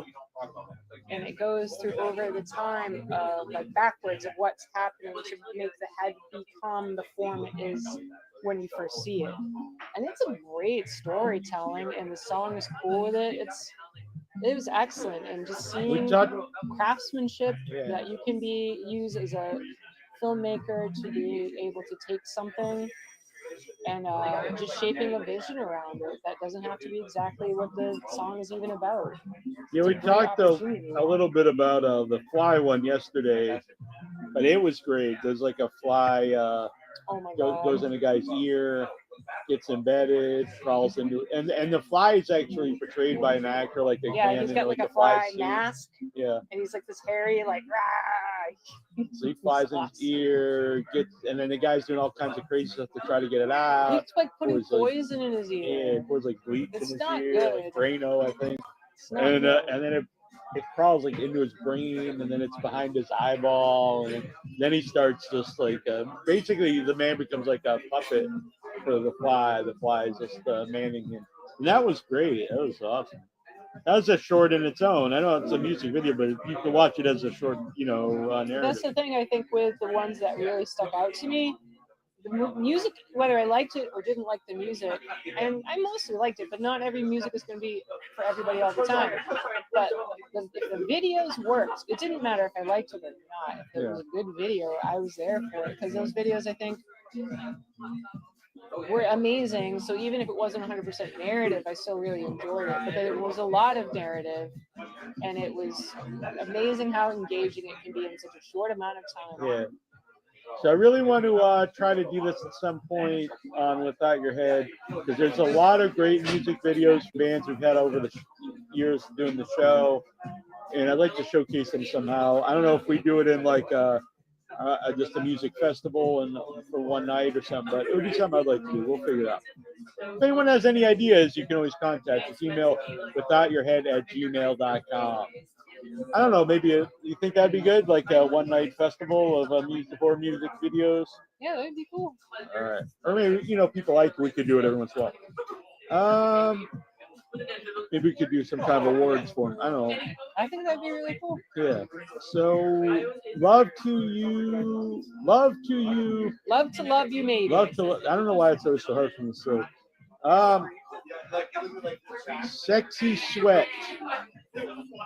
and it goes through over the time like backwards of what's happening to make the head become the form it is when you first see it. And it's a great storytelling, and the song is cool with it. It was excellent, and just seeing craftsmanship that you can use as a filmmaker to be able to take something and just shaping a vision around it that doesn't have to be exactly what the song is even about. Yeah, we talked a little bit about the fly one yesterday, but it was great. There's like a fly goes in a guy's ear, gets embedded, crawls into, and the fly is actually portrayed by an actor like a he's got like a fly suit. mask. Yeah, and he's like this hairy like. Rah! So he flies in his ear, and then the guy's doing all kinds of crazy stuff to try to get it out. He's like putting poison in his ear. Yeah, he pours like bleach in his ear, good. like Drano, I think. And then it crawls like into his brain, and then it's behind his eyeball, and then he starts just like basically the man becomes like a puppet for the fly. The fly is just manning him, and that was great. That was awesome. That was a short in its own. I know it's a music video, but you can watch it as a short, narrative. That's the thing I think with the ones that really stuck out to me. The music, whether I liked it or didn't like the music, and I mostly liked it, but not every music is going to be for everybody all the time. But if the videos worked, it didn't matter if I liked it or not. If it was a good video, I was there for it, because those videos, I think, were amazing. So even if it wasn't 100% narrative, I still really enjoyed it. But there was a lot of narrative, and it was amazing how engaging it can be in such a short amount of time. Yeah. So I really want to try to do this at some point on Without Your Head, because there's a lot of great music videos from bands we've had over the years doing the show, and I'd like to showcase them somehow. I don't know if we do it in like just a music festival and for one night or something, but it would be something I'd like to do. We'll figure it out. If anyone has any ideas, you can always contact us. Email withoutyourhead@gmail.com. I don't know, maybe you think that'd be good, like a one night festival of music videos? Yeah, that'd be cool. All right. Or maybe, people like, we could do it every once in a while. Maybe we could do some kind of awards for them. I don't know. I think that'd be really cool. Yeah. So, love to you, maybe. Love to love you, maybe. I don't know why it's always so hard for me. So, Um, Sexy Sweat.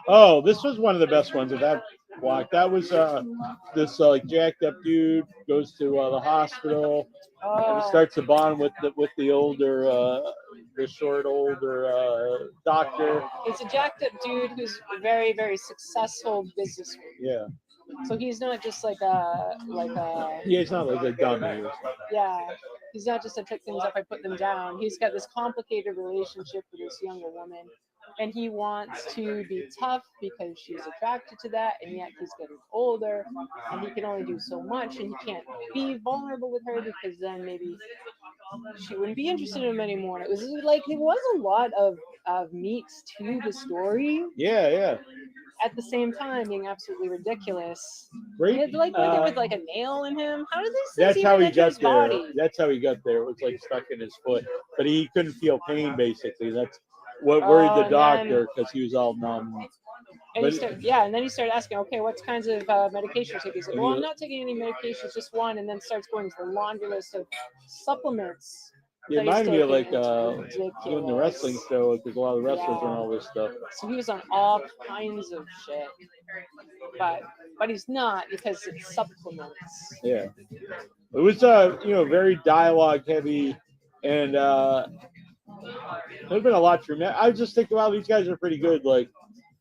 Oh, this was one of the best ones of that block. That was this like jacked up dude goes to the hospital and Oh, starts to bond with the older the short older doctor. it's a jacked up dude who's a very, very successful businessman. Yeah, So he's not just like a yeah, he's not like a dummy. yeah. He's not just a pick things up, I put them down. He's got this complicated relationship with this younger woman, and he wants to be tough because she's attracted to that, and yet he's getting older, and he can only do so much, and he can't be vulnerable with her because then maybe she wouldn't be interested in him anymore. It was like there was a lot of meat to the story Yeah, yeah. at the same time being absolutely ridiculous. Great. It like went there with like a nail in him. How did these things That's how even he enter got his there. body? That's how he got there. It was like stuck in his foot, but he couldn't feel pain. Basically, that's what worried the And doctor because he was all numb. And But he started, and then he started asking, okay, what kinds of medications take? He's like, well, I'm not taking any medications, just one, and then starts going to the laundry list of supplements. it that he's reminded me of taking. like It's doing the wrestling ridiculous. show because a lot of the wrestlers Yeah. and all this stuff. So he was on all kinds of shit, but he's not because it's supplements. Yeah, it was very dialogue heavy, and there's been a lot to remember. I just think, wow, these guys are pretty good, like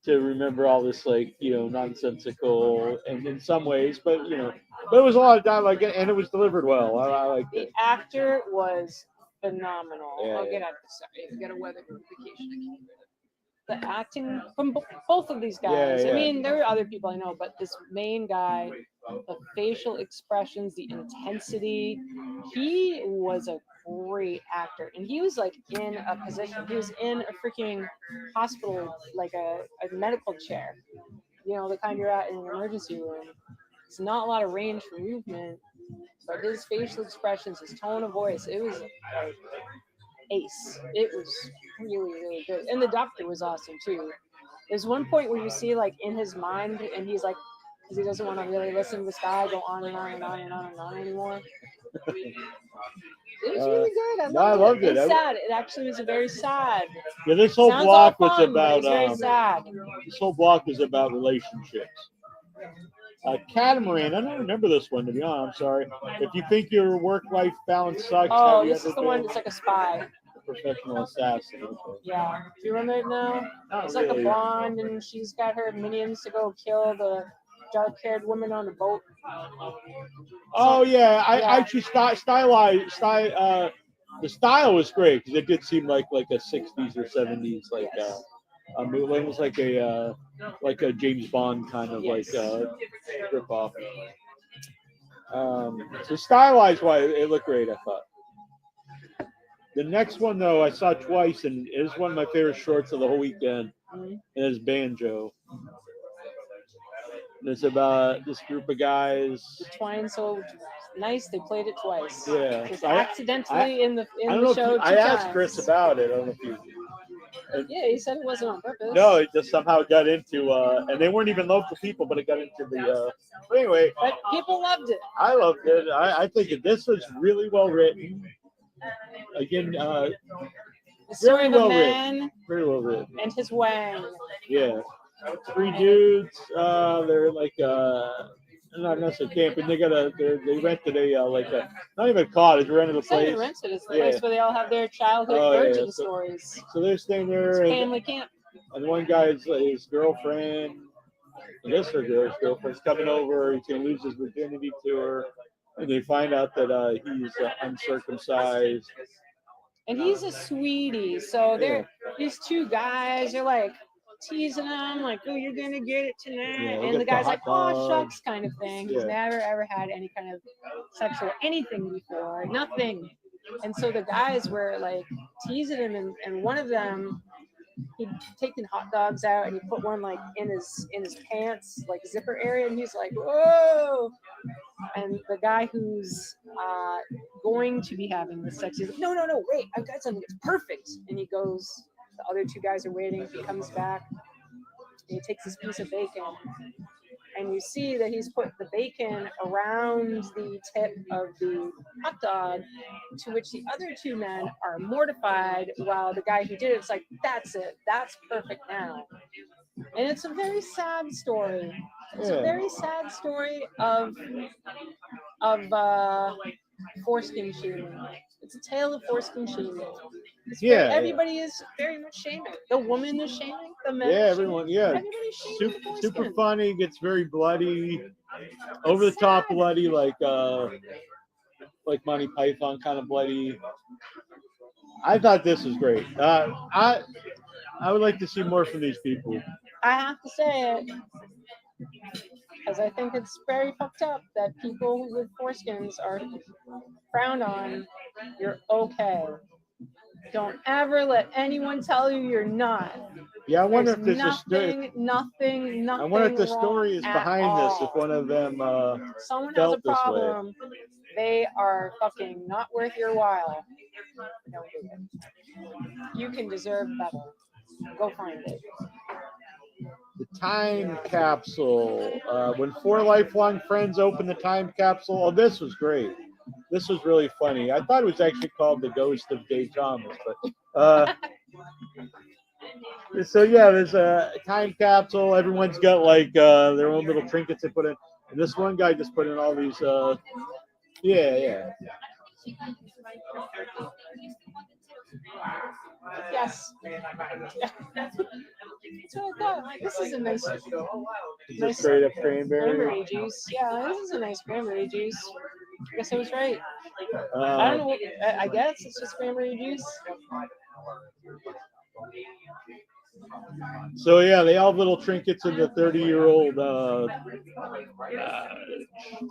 to remember all this, like nonsensical, and in some ways, but it was a lot of dialogue, and it was delivered well. I liked The it. actor was phenomenal. Yeah, I'll get out. Sorry, I got a weather notification. I can't the acting from both of these guys. Yeah, I yeah. mean, there are other people I know, but this main guy, the facial expressions, the intensity, he was a great actor. And he was like in a position, he was in a freaking hospital, like a medical chair, the kind you're at in an emergency room. It's not a lot of range for movement, but his facial expressions, his tone of voice, it was like ace. It was really, really good. And the doctor was awesome too. There's one point where you see like in his mind, and he's like, because he doesn't want to really listen to this guy go on and on and on and on and on anymore. It was really good. No, I loved it. It's sad. It actually was a very sad. Yeah, this whole Sounds block all was fun, but about it's very sad. this whole block was about relationships. Catamaran. I don't remember this one to be honest. I'm sorry. If you think your work-life balance sucks, Oh, have you this ever is the one been that's like a spy. a professional assassin? Okay. Yeah. Do you remember it now? Not It's like a really. blonde, and she's got her minions to go kill the dark-haired woman on the boat. Oh yeah, I Yeah. actually the style was great because it did seem like a 60s or 70s like Yes. it was like a James Bond kind of Yes. rip off. So stylized wise, it looked great. I thought. The next one though, I saw twice, and it is one of my favorite shorts of the whole weekend. Mhm. And it's Banjo. And it's about this group of guys. The Twine so nice. They played it twice. Yeah. Just I accidentally in the don't know show. if I asked times. Chris about it. I don't know if you. Yeah, he said it wasn't on purpose. No, it just somehow got into, and they weren't even local people, but it got into the. But anyway, But people loved it. I loved it. I think that this was really well written. Again, The story very of a well man very well written. and his wang. Yeah, three dudes. They're like not necessarily camping. They rented not even a cottage. Rented a It's not even place. rented. It's the Yeah. place where they all have their childhood Oh, yeah, virgin so- stories. So they're staying It's there, family camp. and one guy's his girlfriend. I guess her girlfriend's coming over. He's gonna lose his virginity to her, and they find out that he's uncircumcised. And he's a sweetie. So they're these two guys. They're like teasing him, like, "Oh, you're gonna get it tonight." Yeah, they and the got the guy's like, hot "Oh, dog. shucks," kind of thing. He's Yeah. never ever had any kind of sexual anything before, nothing. And so the guys were like teasing him, and one of them, he'd taken hot dogs out and he put one like in his pants, like zipper area, and he's like, "Whoa!" And the guy who's going to be having the sex, he's like, "No, wait, I've got something. It's perfect." And he goes. The other two guys are waiting. He comes back. And he takes this piece of bacon and and you see that he's put the bacon around the tip of the hot dog, to which the other two men are mortified, while the guy who did it's like, that's it, that's perfect now. And it's a very sad story. It's a very sad story of foreskin shaming. It's a tale of foreskin shaming. Everybody is very much shaming. The woman is shaming. The men. Yeah, are everyone. Shaming. Yeah, Everybody's shaming the super foreskin. funny. Gets very bloody, over the top sad. bloody, like Monty Python kind of bloody. I thought this was great. I would like to see more from these people. I have to say it because I think it's very fucked up that people with foreskins are frowned on. You're okay. Don't ever let anyone tell you you're not. Yeah, I wonder if there's nothing. I wonder if the story is wrong behind at this. all. If one of them Someone has a felt this way. problem, they are fucking not worth your while. Don't do it. You can deserve better. Go find it. The time capsule. When four lifelong friends open the time capsule. Oh, this was great. This was really funny. I thought it was actually called The Ghost of Dave Thomas, but so yeah, there's a time capsule. Everyone's got like their own little trinkets they put in. And this one guy just put in all these. Yeah. Yes. That's what I thought. This is a nice Straight up cranberry. juice. Yeah, this is a nice cranberry juice. I guess I was right. I don't know what. I guess it's just cranberry juice. So yeah, they all have little trinkets in the 30-year-old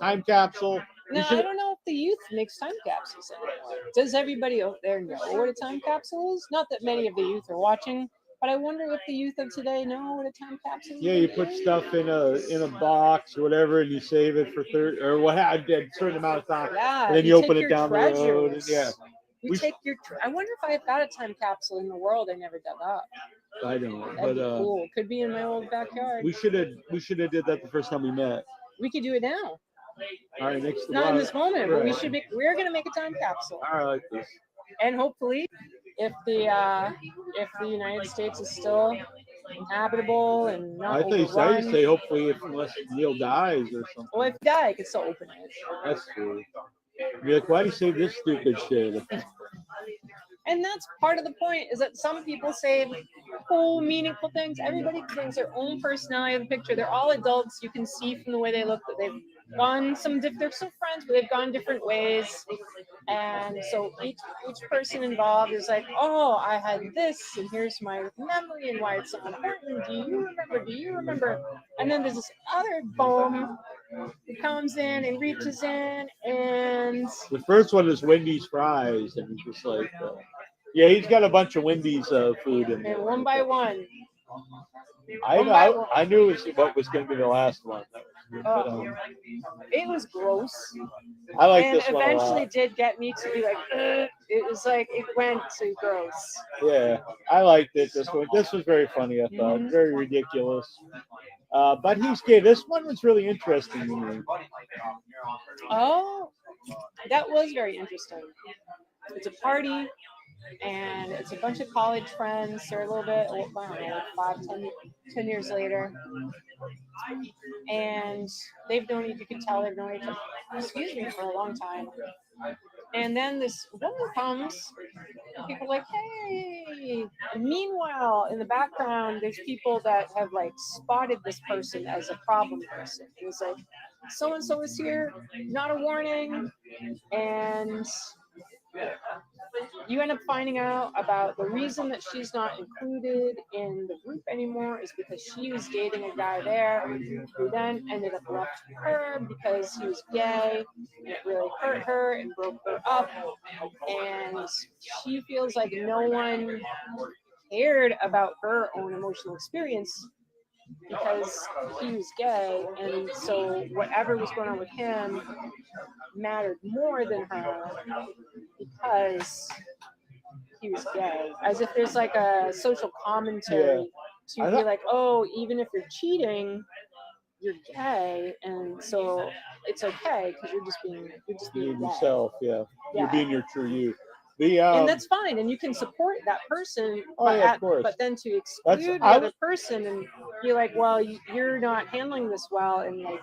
time capsule. Now, I don't know if the youth makes time capsules anymore. Does everybody out there know what a time capsule is? Not that many of the youth are watching, but I wonder if the youth of today know what a time capsule is. Yeah, you put stuff in a box or whatever, and you save it for 30 or what a certain amount of time. Yeah, and then you open it down the road. And, yeah. I wonder if I've got a time capsule in the world I never dug up. I don't know. That'd be cool. Could be in my old backyard. We should have did that the first time we met. We could do it now. All right, next. Not in this moment, but we're gonna make a time capsule. All right, I like this. And hopefully, if the United States is still inhabitable and not I say hopefully unless Neal dies or something. Well, if he dies, I could still open it. That's true. You're like, why do you say this stupid shit? And that's part of the point, is that some people say cool, meaningful things. Everybody brings their own personality in the picture. They're all adults. You can see from the way they look that they've gone they're still friends, but they've gone different ways. And so each person involved is like, oh, I had this, and here's my memory and why it's so important. Do you remember? And then there's this other bum who comes in and reaches in, and the first one is Wendy's fries, and he's just like, yeah, he's got a bunch of Wendy's food in there. And one by one. I knew what was going to be the last one. It was gross. I like this one. And eventually did get me to be like, ugh. It was like, it went to gross. Yeah, I liked it. This one. This was very funny, I thought. Mm-hmm. Very ridiculous. But he's gay. This one was really interesting to me. Oh, that was very interesting. It's a party, and it's a bunch of college friends. They're a little bit, I don't know, 5, 10 years later. And you can tell they've known each other, for a long time. And then this woman comes, and people are like, hey. And meanwhile, in the background, there's people that have like spotted this person as a problem person. It was like, so-and-so is here, not a warning. And you end up finding out about the reason that she's not included in the group anymore is because she was dating a guy there who then ended up left her because he was gay, and it really hurt her and broke her up. And she feels like no one cared about her own emotional experience because he was gay, and so whatever was going on with him mattered more than her because he was gay. As if there's like a social commentary to be like, oh, even if you're cheating, you're gay, and so it's okay because you're just being Being gay. yourself, yeah. You're Yeah. being your true you. The And that's fine, and you can support that person, Oh, but, yeah, of course. but then to exclude the other person and be like, well, you're not handling this well, and like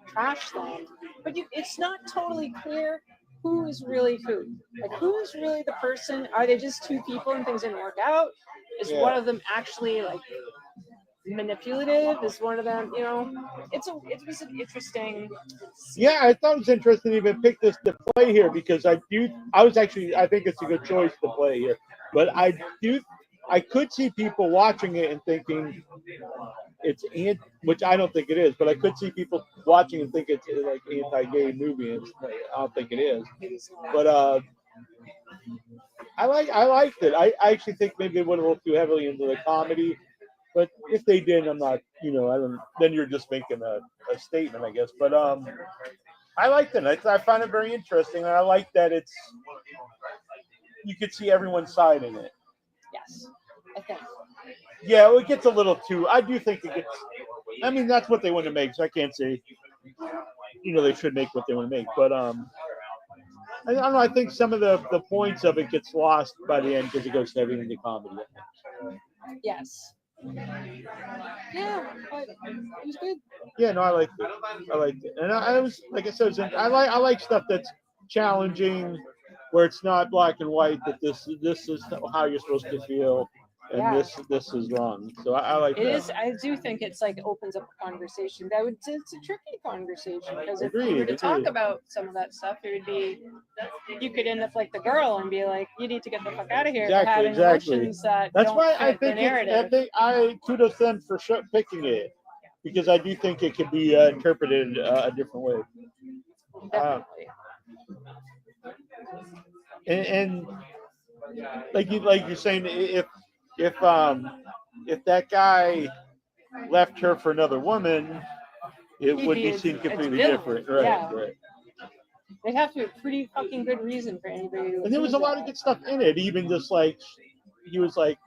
trash them. But it's not totally clear who is really who. Like, who is really the person? Are they just two people and things didn't work out? Is one of them actually like manipulative? Is one of them, it was an interesting. Yeah, I thought it was interesting to even pick this to play here because I think it's a good choice to play here. But I could see people watching it and thinking which I don't think it is, but I could see people watching and think it's like anti-gay movie, and I don't think it is. But I liked it. I actually think maybe they went a little too heavily into the comedy. But if they did, I'm not, I don't. Then you're just making a statement, I guess. But I liked it. I find it very interesting, and I like that you could see everyone's side in it. Yes, I think. Yeah, well, it gets a little too. I do think it gets. I mean, that's what they want to make, so I can't say. They should make what they want to make, but I don't know. I think some of the points of it gets lost by the end because it goes heavy into comedy. Yes. Yeah, but it was good. Yeah, no, I liked it, and I was like I said, I like stuff that's challenging, where it's not black and white. That this is how you're supposed to feel, and this is wrong. So I like it. That. Is. I do think it's like opens up a conversation. It's a tricky conversation because if you were to talk about some of that stuff, it would be you could end up like the girl and be like, you need to get the fuck out of here. Exactly. Emotions that That's don't why I fit think the narrative. I kudos them for picking it because I do think it could be interpreted a different way. Definitely. And like you're saying, if that guy left her for another woman, it would be seen completely different, right? Yeah. Right. They'd have to have a pretty fucking good reason for anybody to. And there was a lot of good stuff in it. Even just like he was like,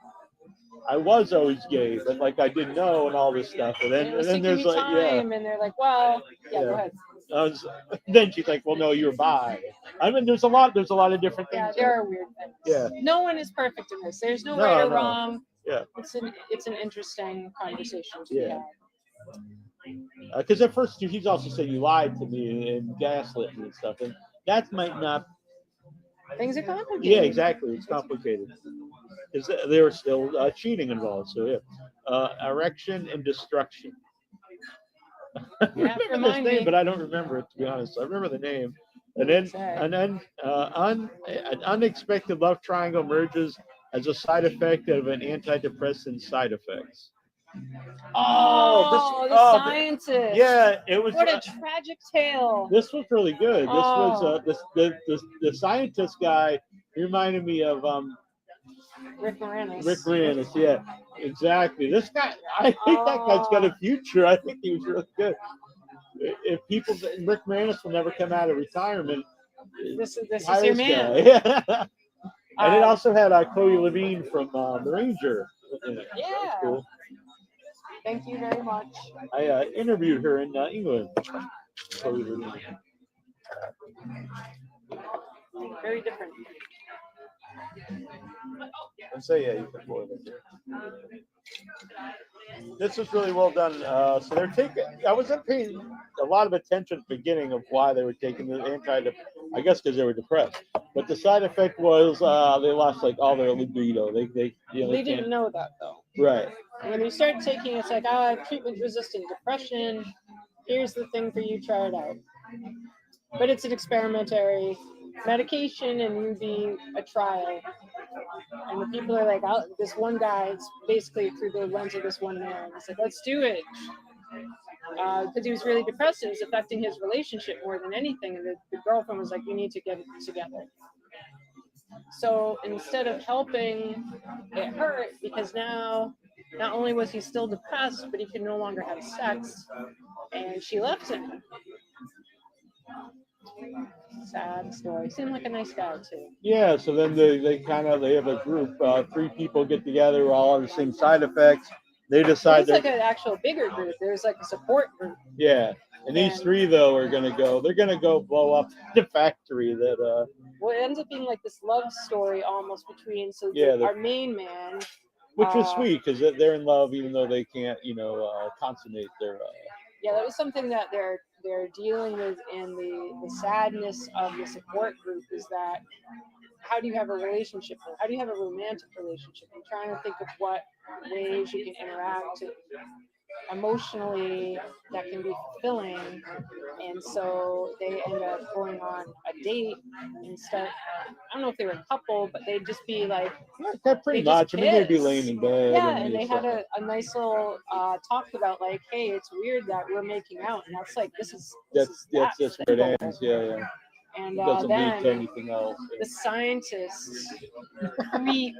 I was always gay, but like I didn't know, and all this stuff. And then there's like, and they're like, well, go ahead. Then she's like, well, no, you're bi. I mean, there's a lot of different things. Yeah, there are weird things. Yeah. No one is perfect in this. There's no right or wrong. Yeah. It's an interesting conversation to have. Because at first he's also saying you lied to me and gaslit me and stuff, and that might not. Things are complicated. Yeah, exactly. It's complicated because there was still cheating involved. So yeah, erection and destruction. I remember this name, but I don't remember it, to be honest. I remember the name. And then an unexpected love triangle emerges as a side effect of an antidepressant side effects. The scientist. Yeah, it was. What a tragic tale. This was really good. This was the scientist guy reminded me of Rick Moranis. Rick Moranis, yeah, exactly. This guy, I think that guy's got a future. I think he was really good. If Rick Moranis will never come out of retirement. This is your man. Yeah. And it also had Chloe Levine from The Ranger. Yeah. Cool. Thank you very much. I interviewed her in England. Chloe Levine. Very different. And so yeah, you can boil it. This was really well done. So they're taking. I wasn't paying a lot of attention at the beginning of why they were taking the I guess because they were depressed. But the side effect was they lost like all their libido. They didn't know that though. Right. And when you start taking, it's like, I have treatment-resistant depression. Here's the thing for you. Try it out. But it's an experimentary medication, and you'd be a trial. And the people are like, this one guy, it's basically through the lens of this one man. He said, let's do it. Because he was really depressed. It was affecting his relationship more than anything. And the girlfriend was like, you need to get it together. So instead of helping, it hurt because now not only was he still depressed, but he could no longer have sex. And she left him. Sad story. Seemed like a nice guy too. Yeah, so then they have a group, 3 people get together, all on the same side effects. They decide there's like an actual bigger group. There's like a support group. Yeah. And these three though are gonna go. They're gonna go blow up the factory that. Well, it ends up being like this love story almost between Yeah. our main man. Which was sweet because they're in love even though they can't, consummate their. Yeah, that was something that they're dealing with in the sadness of the support group is that how do you have a relationship? How do you have a romantic relationship? I'm trying to think of what ways you can interact emotionally that can be fulfilling. And so they end up going on a date and start. I don't know if they were a couple, but they'd just be like, Yeah, pretty much. I mean, they'd be laying in bed. Yeah, and they had a nice little talk about like, hey, it's weird that we're making out, and that's like That's where it ends. Yeah. And Doesn't lead to then anything else. the scientists creep.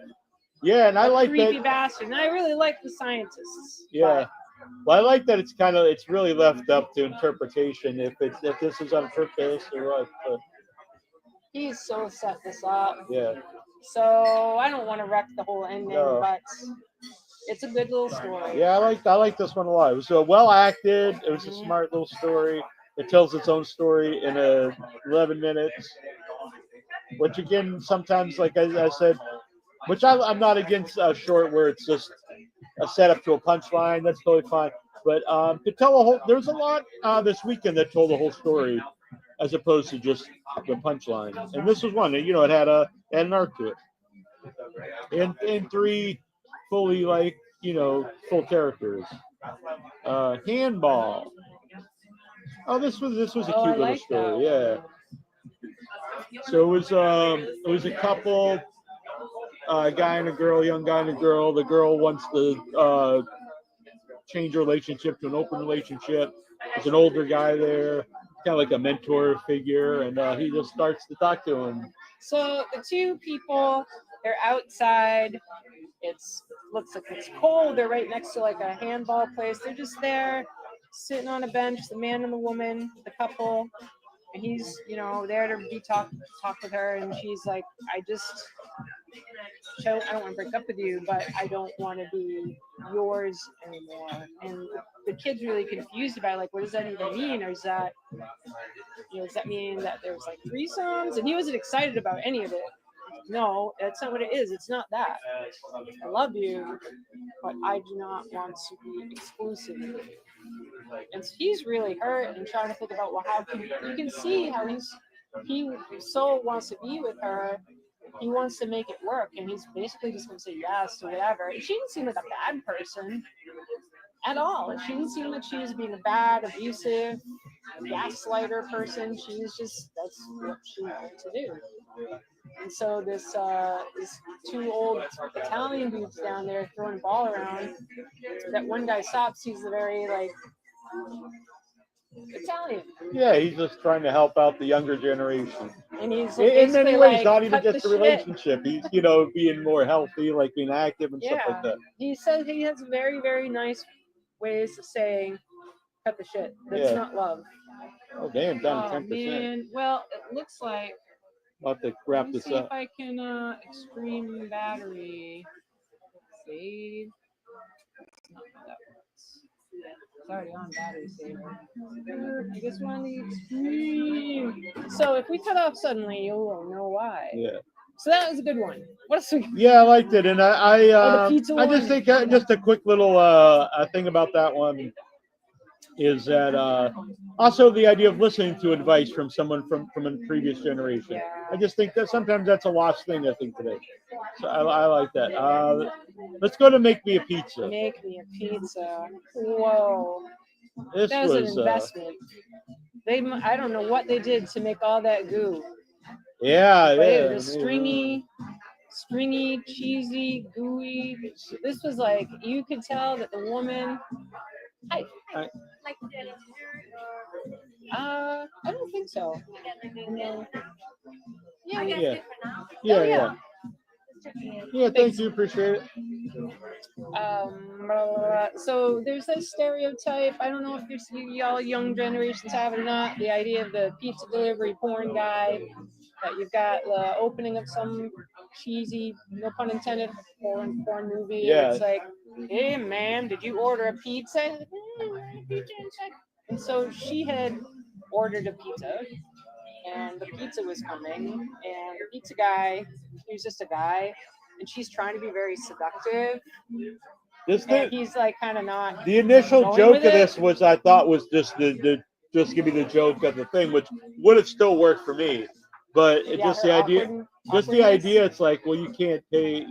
Yeah, and I like creepy that. bastard, and I really like the scientists. Yeah. Well, I like that it's really left up to interpretation if this is on purpose or what. But he's so set this up. Yeah. So I don't want to wreck the whole ending, No. but it's a good little story. Yeah, I like this one a lot. It was well acted. It was a smart little story. It tells its own story in 11 minutes. Which again, sometimes, like I said, which I'm not against short where it's just a setup to a punchline. That's totally fine. But to tell a whole, there's a lot this weekend that told the whole story, as opposed to just the punchline. And this was one. It had an arc to it, and three fully full characters. Handball. Oh, this was a cute little story. Yeah. So it was a couple, a guy and a girl, young guy and a girl. The girl wants to change her relationship to an open relationship. There's an older guy there, kind of like a mentor figure, and he just starts to talk to him. So the two people, they're outside. Looks like it's cold. They're right next to like a handball place. They're just there, sitting on a bench. The man and the woman, the couple, and he's there to be talk with her, and she's like, I don't want to break up with you, but I don't want to be yours anymore. And the kid's really confused about like, what does that even mean? Or is that does that mean that there's like threesomes? And he wasn't excited about any of it. No, that's not what it is. It's not that. I love you, but I do not want to be exclusive. And so he's really hurt and trying to think about, well, you can see how he so wants to be with her. He wants to make it work, and he's basically just going to say yes to whatever. She didn't seem like a bad person at all. She didn't seem like she was being a bad, abusive, gaslighter person. She was just, that's what she wanted to do. And so this two old Italian dudes down there throwing a ball around. That one guy stops. He's a very like Italian. Yeah, he's just trying to help out the younger generation. And he's in many ways, not even just the shit. relationship. He's being more healthy, like being active and stuff like that. He says he has very, very nice ways of saying cut the shit. That's not love. Oh damn, down to 10%. Man. Well, it looks like I'll have to wrap this see up. if I can extreme battery save. That's not how that works. It's already on battery saver. I guess we're on the extreme. So if we cut off suddenly, you won't know why. Yeah. So that was a good one. What else? Yeah, I liked it, and I just think just a quick little thing about that one is that also the idea of listening to advice from someone from a previous generation. Yeah. I just think that sometimes that's a lost thing. I think today. So I like that. Let's go to Make Me a Pizza. Make me a pizza. Whoa. This that was an investment. I don't know what they did to make all that goo. Yeah, but yeah. It was stringy, cheesy, gooey. This was like, you could tell that the woman. Hi. I don't think so. No. Yeah. Thank you. Appreciate it. So there's this stereotype. I don't know if y'all young generations have it or not. The idea of the pizza delivery porn guy. That you've got the opening of some cheesy, no pun intended, porn movie. Yeah. It's like, hey man, did you order a pizza? Pizza inside. And so she had ordered a pizza, and the pizza was coming, and the pizza guy, he was just a guy, and she's trying to be very seductive, and he's like kind of not. The initial going joke with of it. this was I thought was just the just give me the joke of the thing, which would have still worked for me. But it Yeah, just her the idea, awkwardness. it's like, well, you can't pay.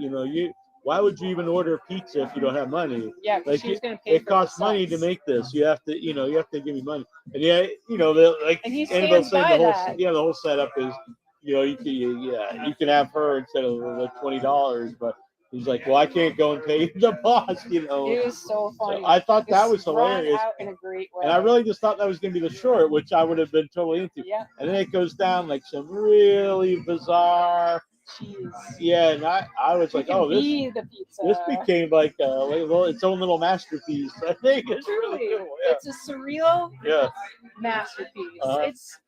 Why would you even order pizza if you don't have money? Yeah, 'cause Like she was going to pay it for costs the money to sauce. make this. You have to give me money. And yeah, like And he Annabelle stands saying by the whole that. the whole setup is, you can have her instead of the $20, but he's like, well, I can't go and pay the boss. It was so funny. So I thought that It's was drawn hilarious. out in a great way. And I really just thought that was going to be the short, which I would have been totally into. Yeah. And then it goes down like some really bizarre. Jeez. Yeah, and I was like, oh, this the pizza. this became like its own little masterpiece. I think it's really Truly, cool. Yeah. it's a surreal Yeah. masterpiece. Uh-huh. It's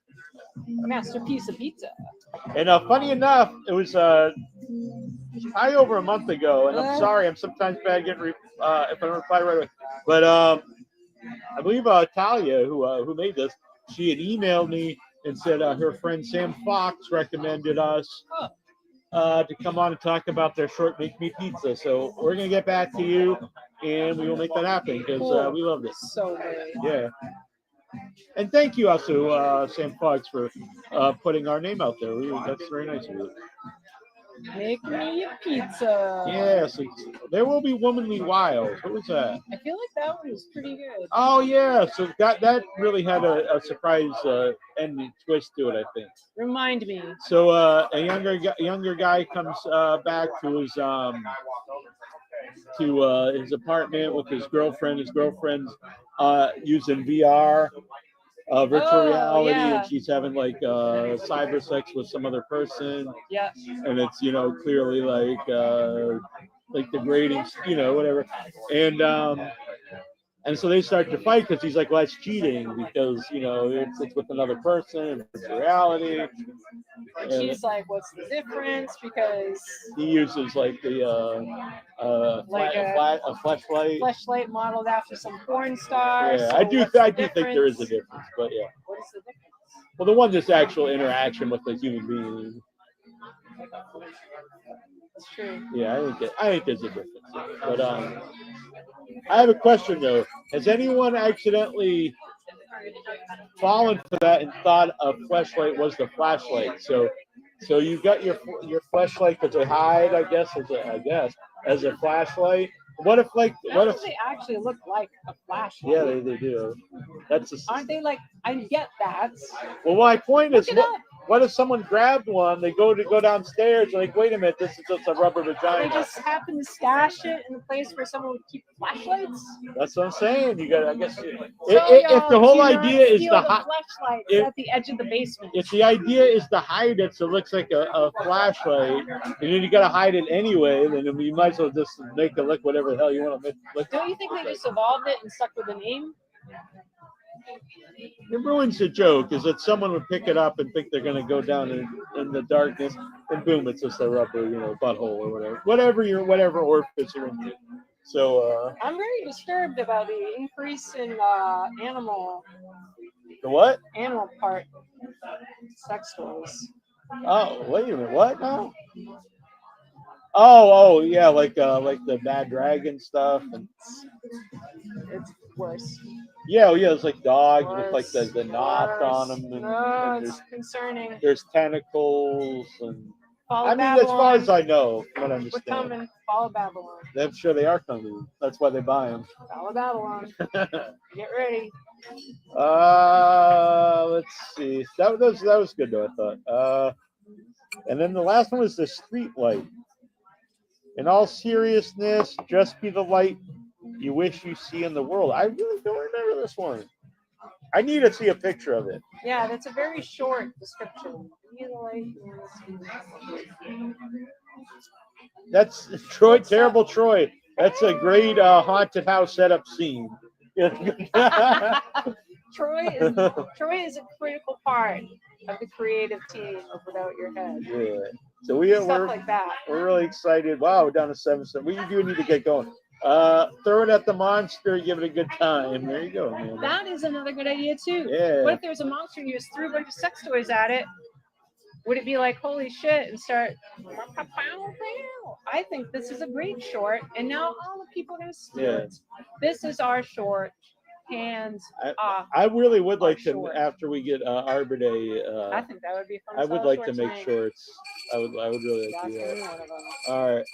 a masterpiece of pizza. And funny enough, it was probably over a month ago. And I'm sorry, I'm sometimes bad getting if I don't reply right away. But I believe Talia, who made this, she had emailed me and said her friend Sam Fox recommended us to come on and talk about their short Make Me Pizza. So we're gonna get back to you, and we will make that happen because we loved it. So great. Yeah. And thank you also, Sam Fox, for putting our name out there. That's very nice of you. Make me a pizza. Yes, There Will Be Womanly Wiles. What was that? I feel like that one was pretty good. Oh yeah, so that really had a surprise ending twist to it, I think. Remind me. So a younger guy comes back to his apartment with his girlfriend. His girlfriend's using VR. Virtual reality, yeah. and she's having like cyber sex with some other person. Yeah. And it's clearly like degrading, whatever. And so they start to fight because he's like, well, that's cheating because it's with another person, it's reality. And she's like, what's the difference? Because he uses like a flashlight. Flashlight modeled after some porn star. Yeah, so I do think there is a difference, but yeah. What is the difference? Well, the one just actual interaction with a human being. It's true. Yeah, I think there's a difference. But I have a question though. Has anyone accidentally fallen for that and thought a flashlight was the flashlight? So you got your flashlight because they hide, I guess, as a flashlight. What if they actually look like a flashlight? Yeah, they do. Aren't they like? I get that. Well, my point is, Look it up. what if someone grabbed one? They go downstairs. Like, wait a minute, this is just a rubber vagina. They just happen to stash it in a place where someone would keep flashlights. That's what I'm saying. You got, I guess, if the whole idea is the flashlight at the edge of the basement. If the idea is to hide it so it looks like a flashlight, and then you got to hide it anyway, then you might as well just make it look whatever the hell you want to make. Don't you think they just evolved it and stuck with the name? It ruins the joke, is that someone would pick it up and think they're going to go down in the darkness, and boom, it's just a rubber, butthole or whatever orifice you're into. So I'm very disturbed about the increase in animal. The what? Animal part sex toys. Oh, wait a minute, what now? Oh, yeah, like the Bad Dragon stuff. It's worse. Yeah, it's like dogs with like the knots on them. And it's concerning. There's tentacles and. Babylon. As far as I know, what I understand. We're coming. Follow Babylon. I'm sure they are coming. That's why they buy them. Follow Babylon. Get ready. Let's see. That was good though, I thought. And then the last one was the street light. In all seriousness, just be the light you wish you see in the world. I really don't remember this one. I need to see a picture of it. Yeah, that's a very short description. That's Troy, terrible Troy. That's a great haunted house setup scene. Troy is a critical part of the creative team of Without Your Head. Yeah. So we're like that. We're really excited. Wow, we're down to 7. We do need to get going. Throw it at the monster, give it a good time. There you go, man. That is another good idea too. Yeah. What if there's a monster and you just threw a bunch of sex toys at it? Would it be like, holy shit, and start? I think this is a great short, and now all the people are gonna steal it. This is our short. Hands off. I really would like to, short. after we get Arbor Day. I think that would be fun. I would like to make shorts. I would really like to do that. One of them. All right.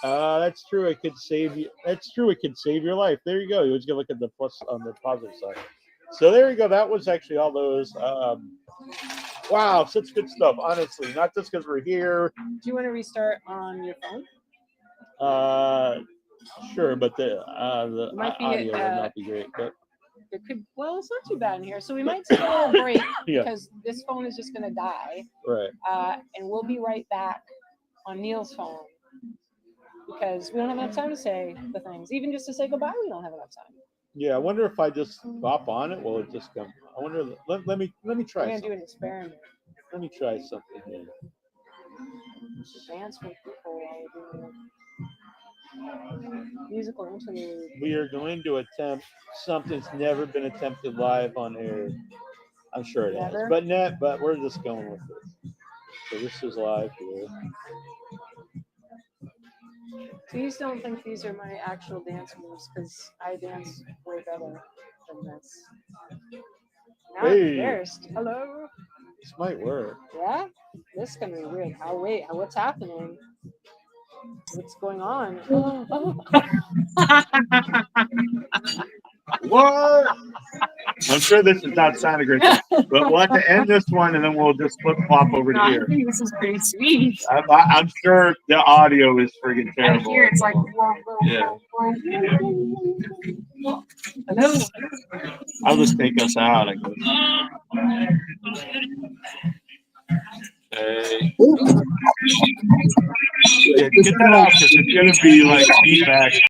That's true. It could save you. That's true. It could save your life. There you go. You always gotta look at the plus on the positive side. So there you go. That was actually all those. Wow, such good stuff. Honestly, not just because we're here. Do you want to restart on your phone? Sure, but the Might be, audio would not be great. But it could. Well, it's not too bad in here. So we might take a little break Yeah. because this phone is just gonna die. right. And we'll be right back on Neal's phone because we don't have enough time to say the things. Even just to say goodbye, we don't have enough time. Yeah, I wonder if I just hop on it, will it just come? I wonder. Let me We're try gonna something. do an experiment. Let me try something here. Dance with people while we're doing musical interlude. We are going to attempt something that's never been attempted live on air. I'm sure it has, Never? but we're just going with it. So this is live here. Please don't think these are my actual dance moves because I dance way better than this. Now I'm Hey. embarrassed. Hello? This might work. Yeah? This is gonna be weird. Oh wait, what's happening? What's going on? What? I'm sure this is not sounding great, but we'll have to end this one and then we'll just flip flop over to I here. think this is pretty sweet. I'm sure the audio is friggin' I terrible. hear it's like, Yeah. Hello? I'll just take us out, I guess. Hey. Yeah, get that out because it's gonna be like feedback.